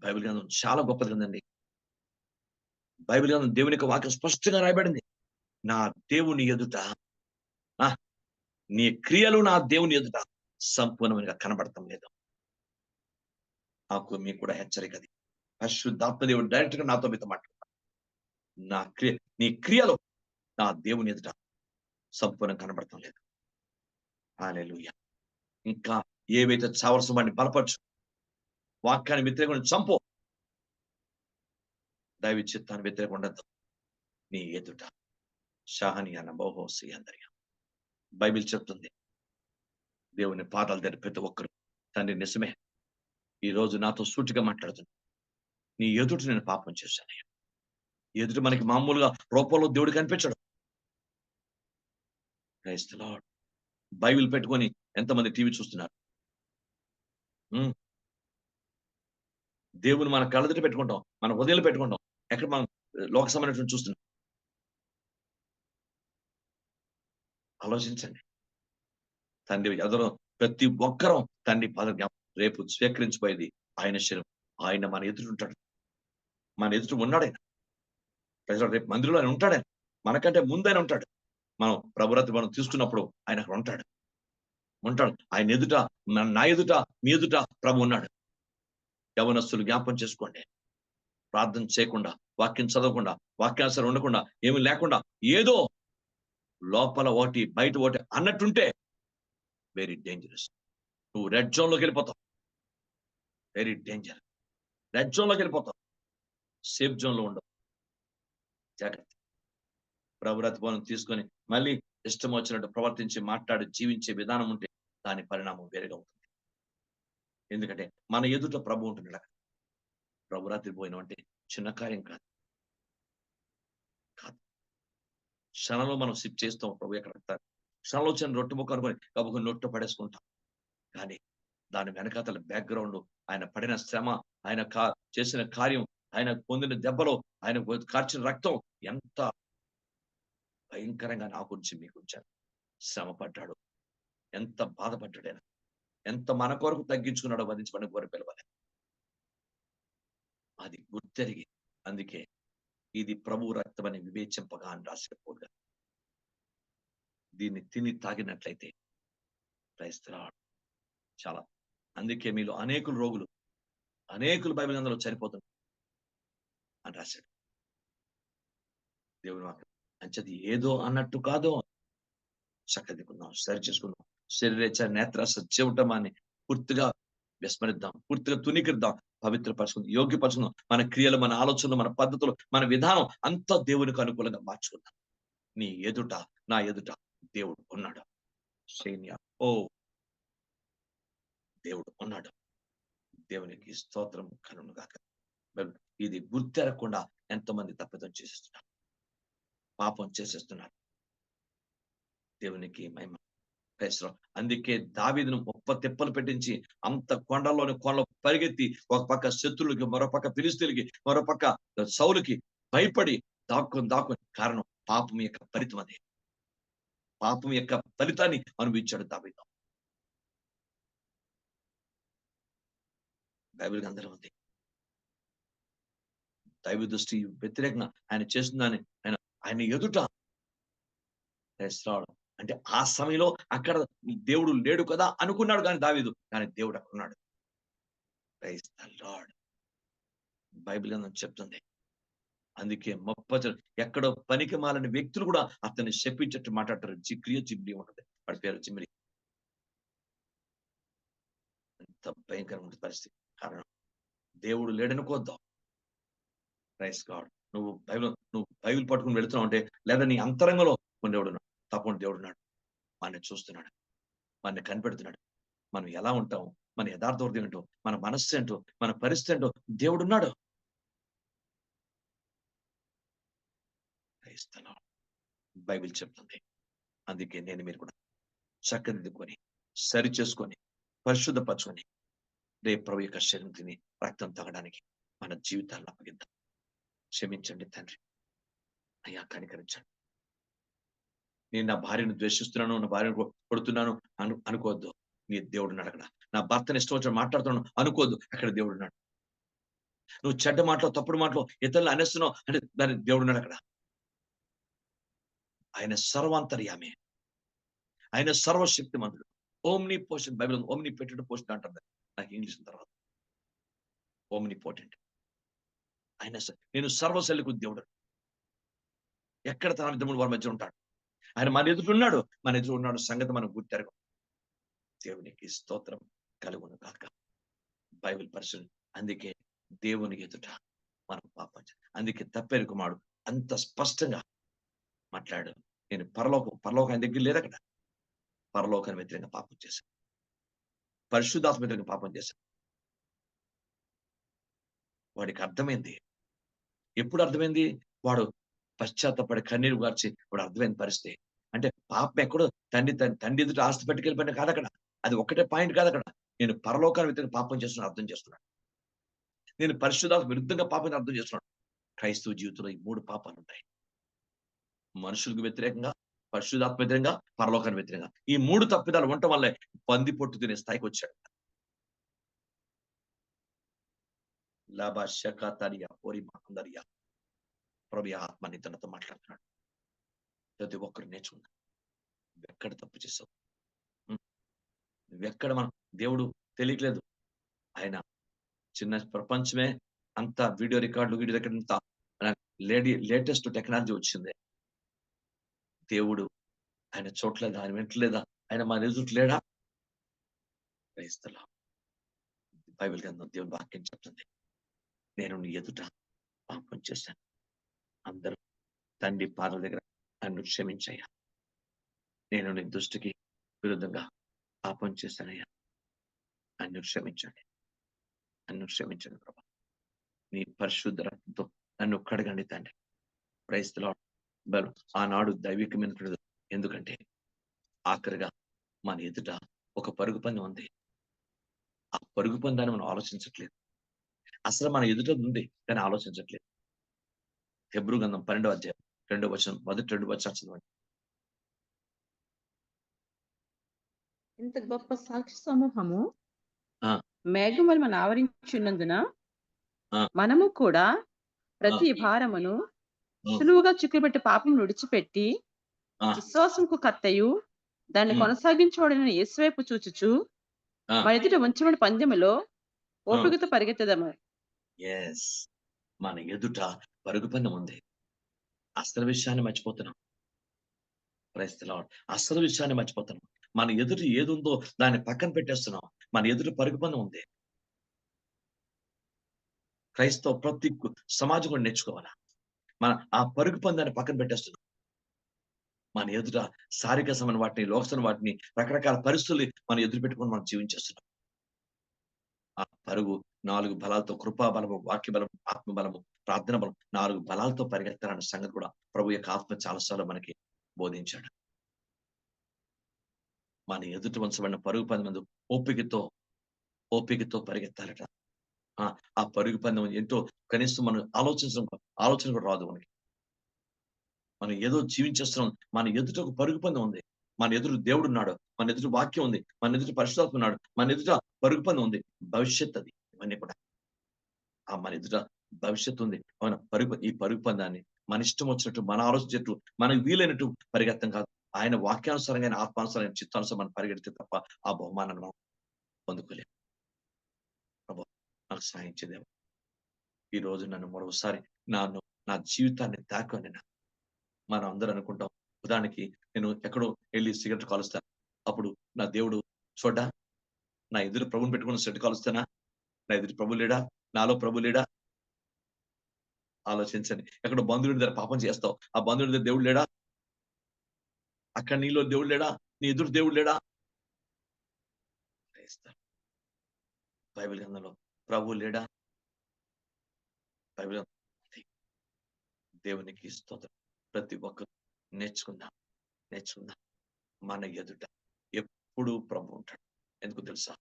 బైబిల్ గ్రంథం చాలా గొప్పది కదండి. బైబిల్ గ్రంథం దేవుని యొక్క వాక్యం స్పష్టంగా రాయబడింది. నా దేవుని ఎదుట, నీ క్రియలు నా దేవుని ఎదుట సంపూర్ణంగా కనబడటం లేదు. నాకు మీకు కూడా హెచ్చరిక అది. పరిశుద్ధాత్మ దేవుడు డైరెక్ట్ గా నాతో మీతో మాట్లాడు. నీ క్రియలో నా దేవుని ఎదుట సంపూర్ణం కనబడటం లేదు. హల్లెలూయా. ఇంకా ఏవైతే చావలసిన వాడిని బలపరచు, వాక్యాన్ని వ్యతిరేకంగా చంపు, దైవ చిత్తాన్ని వ్యతిరేకంగా ఉండద్దు. నీ ఎదుట షాహని అన్న బహోసి అందరిగా బైబిల్ చెప్తుంది. దేవుని పాదాలు దగ్గర ప్రతి ఒక్కరు తండ్రి నిజమే, ఈ రోజు నాతో సూటిగా మాట్లాడుతుంది. నీ ఎదుట నేను పాపం చేశానయ్యా. ఎదుట మనకి మామూలుగా రూపంలో దేవుడు కనిపించడు. Praise the Lord. బైబిల్ పెట్టుకొని ఎంతమంది టీవీ చూస్తున్నారు? దేవుని మన కళ్ళెదుట పెట్టుకుంటాం, మన హృదయంలో పెట్టుకుంటాం. ఎక్కడ మనం లోక సంబంధించినటువంటి చూస్తున్నాం? ఆలోచించండి. తండ్రి ఎదరో ప్రతి ఒక్కరం తండ్రి పాద రేపు స్వీకరించిపోయేది ఆయన శరీరం. ఆయన మన ఎదుట ఉంటాడు. మన ఎదుట ఉన్నాడాయన. ప్రజలు రేపు మందిరంలో ఆయన ఉంటాడాయన. మనకంటే ముందు ఆయన ఉంటాడు. మనం ప్రభురత్న మనం తీసుకున్నప్పుడు ఆయన అక్కడ ఉంటాడు. ఆయన ఎదుట, నా ఎదుట, మీ ఎదుట ప్రభు ఉన్నాడు. యవనస్తులు జ్ఞాపం చేసుకోండి. ప్రార్థన చేయకుండా, వాక్యం చదవకుండా, వాక్యానుసారం ఉండకుండా, ఏమీ లేకుండా ఏదో లోపల ఒకటి బయట ఒకటి అన్నట్టుంటే వెరీ డేంజరస్. నువ్వు రెడ్ జోన్ లోకి వెళ్ళిపోతావు. Very danger. రెడ్ జోన్ లోకి వెళ్ళిపోతావు. సేఫ్ జోన్ లో ఉండవు. జాగ్రత్త. ప్రభుత్వం తీసుకొని మళ్ళీ ఇష్టం వచ్చినట్టు ప్రవర్తించి మాట్లాడి జీవించే విధానం ఉంటే దాని పరిణామం వేరుగా ఉంటుంది. ఎందుకంటే మన ఎదుట ప్రభు ఉంటున్నాడు అక్కడ. ప్రభురాత్రి పోయిన అంటే చిన్న కార్యం కాదు. క్షణంలో మనం సిప్ చేస్తాం. ప్రభు ఎక్కడ క్షణంలో వచ్చిన రొట్టె ముక్క అనుకొని కాబట్టి నొట్ట పడేసుకుంటాం. కానీ దాని వెనకాతల బ్యాక్గ్రౌండ్, ఆయన పడిన శ్రమ, ఆయన చేసిన కార్యం, ఆయన పొందిన దెబ్బలో, ఆయన కార్చిన రక్తం ఎంత భయంకరంగా నా గురించి మీ గురించి శ్రమ పడ్డాడు. ఎంత బాధపడ్డాడు ఆయన. ఎంత మన కొరకు తగ్గించుకున్నాడో వధించబడిన కోరి పిలవాలి. అది గుర్తెరిగి, అందుకే ఇది ప్రభు రక్తం అని వివేచింపగా అని రాసిపోగా దీన్ని తిని తాగినట్లయితే క్రైస్తవుడు చాలా. అందుకే మీలో అనేకులు రోగులు, అనేకులు బైబిల్ గ్రంథంలో చనిపోతున్నారు అని రాశాడు దేవుని వాక్యం. అంచది ఏదో అన్నట్టు కాదు. చక్కదికుందాం, సరి చేసుకుందాం. శరీరేచ్ఛ, నేత్రాస, చెవిటమాన్ని పూర్తిగా విస్మరిద్దాం, పూర్తిగా తునికిద్దాం, పవిత్రపరచుకుందాం, యోగ్యపరచుకుందాం. మన క్రియలు, మన ఆలోచనలు, మన పద్ధతులు, మన విధానం అంతా దేవునికి అనుకూలంగా మార్చుకుందాం. నీ ఎదుట, నా ఎదుట దేవుడు ఉన్నాడు. దేవుడు ఉన్నాడు. దేవునికి స్తోత్రం కలుగును గాక. ఇది గుర్తెరగకుండా ఎంతమంది తప్పిదం చేసేస్తున్నారు, పాపం చేసేస్తున్నారు. దేవునికి మహిమ. అందుకే దావీదును 30 తిప్పలు పెట్టించి అంత కొండల్లోని పరిగెత్తి ఒక పక్క శత్రులకి, మరో పక్క ఫిలిస్తీయులకి, మరో పక్క సౌలుకి భయపడి దాక్కుని కారణం పాపం యొక్క ఫలితం. అదే పాపం యొక్క ఫలితాన్ని అనుభవించాడు దావీదు. బైబిల్ గ్రంథంలో ఉంది. దైవ దృష్టి వ్యతిరేకంగా ఆయన చేస్తుందని ఆయన ఎదుట అంటే ఆ సమయంలో అక్కడ దేవుడు లేడు కదా అనుకున్నాడు. కానీ దావీదు, కానీ దేవుడు అక్కడ ఉన్నాడు. Praise the Lord. బైబిల్ గ్రంథం చెప్తుంది. అందుకే ఎక్కడో పనికి మాలని వ్యక్తులు కూడా అతన్ని శపించట్టు మాట్లాడతారు. జిమ్రీ ఉంటుంది, వాడి పేరు జిమ్రీ. ఎంత భయంకరంగా ఉంటుంది పరిస్థితి. కారణం దేవుడు లేడనుకోద్దాం. Praise God. నువ్వు బైబిల్ పట్టుకుని వెళుతున్నావు అంటే, లేదా నీ అంతరంగంలో దేవుడు తప్పకుండా దేవుడు ఉన్నాడు. మనని చూస్తున్నాడు, మనని కనిపెడుతున్నాడు. మనం ఎలా ఉంటాం, మన యథార్థ హృదయం ఏంటో, మన మనస్సు ఏంటో, మన పరిస్థితి ఏంటో దేవుడు ఉన్నాడు. బైబిల్ చెప్తుంది. అందుకే నేను మీరు కూడా చక్కదిద్దుకొని, సరి చేసుకొని, పరిశుద్ధపరచుకొని రేపు ప్రభు యొక్క శరీరం తిని రక్తం తాగడానికి మన జీవితాలను అప్పగిద్దాం. క్షమించండి తండ్రి, అయ్యా కనికరించండి. నేను నా భార్యను ద్వేషిస్తున్నాను, నా భార్యను కొడుతున్నాను అనుకోవద్దు. నీ దేవుడు ఉన్నాడు అక్కడ. నా భర్తను ఇష్టం వచ్చిన మాట్లాడుతున్నాను అనుకోవద్దు, అక్కడ దేవుడు ఉన్నాడు. నువ్వు చెడ్డ మాటలు, తప్పుడు మాటలు ఇతరులు అనేస్తున్నావు అంటే దాని దేవుడు ఉన్నాడు అక్కడ. ఆయన సర్వాంతర్యామి, ఆయన సర్వశక్తిమంతుడు. ఓమ్ని పోషన్, బైబిల్ ఓమ్ని పెట్టిన పోషన్ అంటారు నాకు ఇంగ్లీష్ తర్వాత. ఓమ్నిపోటెంట్. ఆయన నేను సర్వశల్యకు దేవుడు. ఎక్కడ తన విధములు వారి మధ్య ఉంటాడు. ఆయన మన ఎదుట ఉన్నాడు. మన ఎదుట ఉన్నాడు సంగతి మనం గుర్తెరగం. దేవునికి స్తోత్రం కలుగును గాక. బైబిల్ పరిశీలన. అందుకే దేవుని ఎదుట మనం పాపం అందుకే తప్పేరు కుమారుడు అంత స్పష్టంగా మాట్లాడు. నేను పరలోకం ఆయన దగ్గర లేదు. అక్కడ పరలోకాన్ని వ్యతిరేకంగా పాపం చేశాను. పరిశుద్ధాత్మ వ్యతిరేకంగా పాపం చేశాను. వాడికి అర్థమైంది. ఎప్పుడు అర్థమైంది? వాడు పశ్చాత్తపడి కన్నీరు గార్చి వాడు అర్థమైన పరిస్థితి. అంటే పాపం ఎక్కడో తండ్రి ఎదుట ఆస్తి పట్టుకెళ్ళిపోయిన కాదు అక్కడ. అది ఒకటే పాయింట్ కాదు అక్కడ. నేను పరలోకాన్ని వ్యతిరేకంగా పాపం చేస్తున్నా అర్థం చేస్తున్నాడు. నేను పరిశుద్ధాత్మ విరుద్ధంగా పాపం అర్థం చేస్తున్నాడు. క్రైస్తవ జీవితంలో ఈ 3 పాపాలు ఉంటాయి. మనుషులకు వ్యతిరేకంగా, పరిశుద్ధాత్మ వ్యతిరేకంగా, పరలోకానికి వ్యతిరేకంగా. ఈ 3 తప్పిదాలు ఉండటం వల్లే పంది పొట్టు తినే స్థాయికి వచ్చాడు. లాభా శకాతరియా ఓరి మహందరియా. ప్రభు ఆత్మ నితనతో మాట్లాడుతున్నాడు. ప్రతి ఒక్కరు నేర్చుకున్నాడు. నువ్వెక్కడ తప్పు చేసావు? నువ్వెక్కడ మనం దేవుడు తెలియట్లేదు. ఆయన చిన్న ప్రపంచమే అంత వీడియో దగ్గర అంత లేటెస్ట్ టెక్నాలజీ వచ్చింది. దేవుడు ఆయన చూడలేదా? ఆయన వింటలేదా? ఆయన మన ఎదుట లేడా? క్రైస్తవులు బైబిల్ గ్రంథం దేవుని వాక్యం చెప్తుంది. నేను నీ ఎదుట పాపం చేశాను. అందరూ తండ్రి పాదాల దగ్గర నన్ను క్షమించయ్యా. నేను నీ దృష్టికి విరుద్ధంగా పాపం చేశానయ్యా. నన్ను క్షమించండి. నన్ను క్షమించండి ప్రభా. నీ పరిశుద్ధ రక్తంతో నన్ను కడగండి తండ్రి. క్రైస్తవులు ఆనాడు దైవికమైనటువంటిది. ఎందుకంటే ఆఖరిగా మన ఎదుట ఒక పరుగు పందెం ఉంది. ఆ పరుగు పందాన్ని మనం ఆలోచించట్లేదు. అసలు మన ఎదుట ఉంది కానీ ఆలోచించట్లేదు. హెబ్రూ గ్రంథం 12వ అధ్యాయం 2వ వచనం మొదటి 2 వచనాలు చదవండి. ఇంత గొప్ప సాక్షి సమూహము ఆ. మేఘం వల్ల మనం ఆవరించున్నందున ఆ. మనము కూడా ప్రతి భారమును ఉమ్. సులువుగా చిక్కుబెట్టి పాపం విడిచిపెట్టి ఆ. విశ్వాసంకు కర్తయు దాన్ని కొనసాగించబడిన యేసువైపు చూచుచు ఆ. మన ఎదుట ఉంచబడిన పందెములో ఓపికతో పరిగెత్తదము. ఎస్, మన ఎదుట పరుగు పందెం ఉంది. అసలు విషయాన్ని మర్చిపోతున్నాం. క్రైస్తవులు అసలు విషయాన్ని మర్చిపోతున్నాం. మన ఎదుట ఏది ఉందో దాన్ని పక్కన పెట్టేస్తున్నాం. మన ఎదుట పరుగు పందెం ఉంది. క్రైస్తవ ప్రతి సమాజం కూడా నేర్చుకోవాలా. మన ఆ పరుగు పందాన్ని పక్కన పెట్టేస్తున్నాం. మన ఎదుట శారీరకమైన వాటిని, లోకసమైన వాటిని, రకరకాల పరిస్థితులు మనం ఎదురు పెట్టుకొని మనం జీవించేస్తున్నాం. ఆ పరుగు 4 బలాలతో, కృపా బలము, వాక్య బలము, ఆత్మ బలము, ప్రార్థన బలం, 4 బలాలతో పరిగెత్తాలన్న సంగతి కూడా ప్రభు యొక్క ఆత్మ చాలాసార్లు మనకి బోధించాడు. మన ఎదుట ఉంచబడిన పరుగు పందెం ఓపికతో పరిగెత్తాలట. ఆ పరుగు పందెం ఎంతో కనీసం మనం ఆలోచన కూడా రాదు మనకి. మనం ఏదో జీవించేస్తున్నాం. మన ఎదుట ఒక పరుగు పందెం ఉంది. మన ఎదురు దేవుడు ఉన్నాడు. మన ఎదురు వాక్యం ఉంది. మన ఎదురు పరిశుద్ధాత్మ ఉన్నాడు. మన ఎదుట పరుగు పందెం ఉంది. భవిష్యత్ అది ఇవన్నీ కూడా. మన ఎదుట భవిష్యత్తు ఉంది. మన ఈ పరుగు పందాన్ని మన ఇష్టం వచ్చినట్టు, మన ఆలోచించేట్టు, మనకు వీలైనట్టు పరిగెత్తం కాదు. ఆయన వాక్యానుసారంగా, ఆయన ఆత్మానుసారంగా, చిత్తానుసారం మనం పరిగెడితే తప్ప ఆ బహుమానాన్ని మనం పొందుకోలేము. ప్రభు నాకు సాయం చేద్దాం. ఈ రోజు నన్ను మరోసారి నా జీవితాన్ని తాకొని మనం అందరూ అనుకుంటాం. ఉదాహరణకి నేను ఎక్కడో వెళ్ళి సిగరెట్ కాలుస్తాను. అప్పుడు నా దేవుడు చూడ్డా? నా ఎదురు ప్రభుని పెట్టుకుని సిగరెట్ కాలుస్తానా? నా ఎదురు ప్రభు లేడా? నాలో ప్రభు లేడా? ఆలోచించండి. ఎక్కడో బంధువుడి దగ్గర పాపం చేస్తావు. ఆ బంధువుడి దగ్గర దేవుడు లేడా? అక్కడ నీలో దేవుడు లేడా? నీ ఎదురు దేవుడు లేడా? బైబిల్ గ్రంథంలో ప్రభు లేడా? బైబిల్ దేవునికి స్తోత్రం. ప్రతి ఒక్కరు నేర్చుకుందాం. మన ఎదుట ఎప్పుడూ ప్రభు ఉంటాడు. ఎందుకు తెలుసా?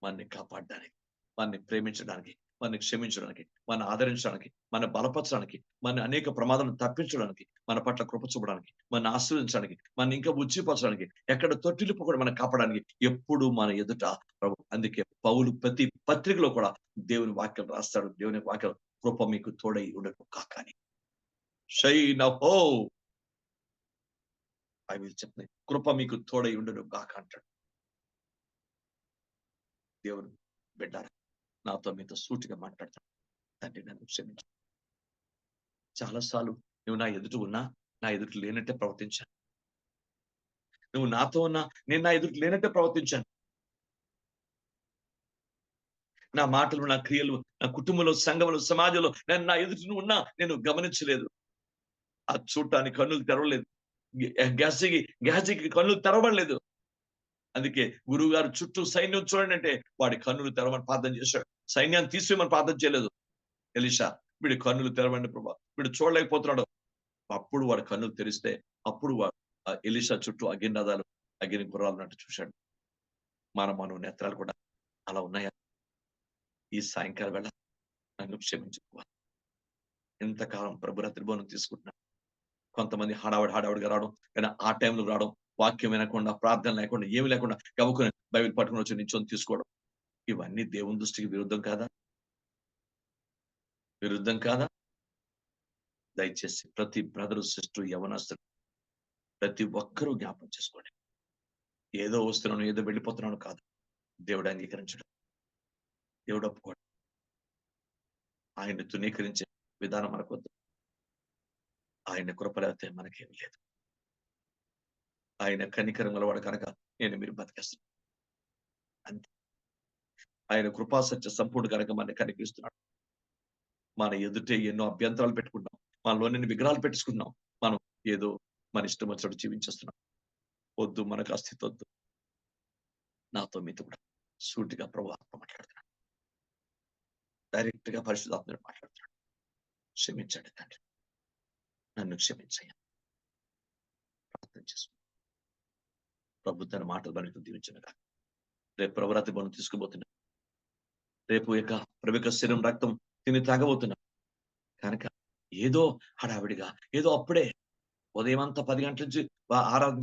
మనని కాపాడడానికి, మనని ప్రేమించడానికి, మనని క్షమించడానికి, మన ఆదరించడానికి, మన బలపరచడానికి, మన అనేక ప్రమాదాలను తప్పించడానికి, మన పట్ల కృప చూపడానికి, మన ఆశీర్వదించడానికి, మన ఇంకా ఉజ్జీపరచడానికి, ఎక్కడ తొట్టిల్లిపు కూడా మనం కాపాడడానికి ఎప్పుడు మన ఎదుట ప్రభు. అందుకే పౌలు ప్రతి పత్రికలో కూడా దేవుని వాక్యం రాస్తాడు. దేవుని వాక్యం కృప మీకు తోడై ఉండదు కాకని. షైన్ అహో బైబిల్ చెప్తుంది. కృప మీకు తోడై ఉండను గాక అంటాడు. దేవుని బిడ్డారా, నాతో మీతో సూటిగా మాట్లాడతాను. తండ్రి నన్ను క్షమించు. చాలాసార్లు నువ్వు నా ఎదుట ఉన్నా, నా ఎదుట లేనట్టే ప్రవర్తించాను. నువ్వు నాతో ఉన్నా, నేను నా ఎదుట లేనట్టే ప్రవర్తించాను. నా మాటలు, నా క్రియలు, నా కుటుంబంలో, సంఘంలో, సమాజంలో నేను నా ఎదుట నువ్వు ఉన్నా నేను గమనించలేదు. అది చూడటానికి కన్నులు తెరవలేదు. గేహజీకి కన్నులు తెరవలేదు. అందుకే గురువు గారు చుట్టూ సైన్యం చూడండి అంటే వాడి కన్నులు తెరవమని ప్రార్థన చేశాడు. సైన్యాన్ని తీసివేయమని ప్రార్థన చేయలేదు. ఎలీషా, వీడి కన్నులు తెరవండి ప్రభా, వీడు చూడలేకపోతున్నాడు. అప్పుడు వాడి కన్నులు తెరిస్తే అప్పుడు ఎలీషా చుట్టూ అగ్నిరథాలు, అగ్ని గుర్రాలు ఉన్నట్టు చూశాడు. మన నేత్రాలు కూడా అలా ఉన్నాయా? ఈ సాయంకాలం వేళ నన్ను క్షమించుకోవాలి. ఎంతకాలం ప్రభు రాత్రిభోజనం తీసుకుంటున్నాను. కొంతమంది హడావుడిగా రావడం, కానీ ఆ టైంలో రావడం, వాక్యం వినకుండా, ప్రార్థన లేకుండా, ఏమి లేకుండా గబుకుని బైబిల్ పట్టుకుని వచ్చి నించొని తీసుకోవడం, ఇవన్నీ దేవుని దృష్టికి విరుద్ధం కాదా? విరుద్ధం కాదా? దయచేసి ప్రతి బ్రదరు, సిస్టర్, యవనస్తులు ప్రతి ఒక్కరూ జ్ఞాపకం చేసుకోండి. ఏదో వస్తున్నాను, ఏదో వెళ్ళిపోతున్నాను కాదు. దేవుడు అంగీకరించడం, దేవుడు ఒప్పుకోవడం, ఆయన్ని తునీకరించే విధానం మనకొద్దు. ఆయన కృపలేతే మనకేమి లేదు. ఆయన కనికరం గలవాడు కనుక నేను మీరు బతికేస్తున్నాను అంతే. ఆయన కృపాసత్య సంపూర్ణ కనుక మనని కనిపిస్తున్నాడు. మన ఎదుటే ఎన్నో అభ్యంతరాలు పెట్టుకున్నాం, మనలోని విగ్రహాలు పెట్టుకున్నాం. మనం ఏదో మన ఇష్టం వచ్చినట్టు జీవించేస్తున్నాం. వద్దు, మనకు ఆ స్థితి వద్దు. నాతో మీతో కూడా సూటిగా ప్రభు ఆత్మ మాట్లాడుతున్నాడు. డైరెక్ట్ గా పరిశుద్ధాత్మడు మాట్లాడుతున్నాడు. క్షమించండి తండ్రి, నన్ను క్షమించయ్యా. ప్రార్థన చేసుకున్నాను. ప్రభు తన మాటలు మనకు దీవించనుగా. రేపు ప్రభు రాత్రి మనం తీసుకుపోతున్నా. రేపు ప్రభు యొక్క శరీరం, రక్తం తిని తాగబోతున్నా కనుక ఏదో హడావిడిగా, ఏదో అప్పుడే ఉదయం అంతా 10 గంటల నుంచి ఆరాధన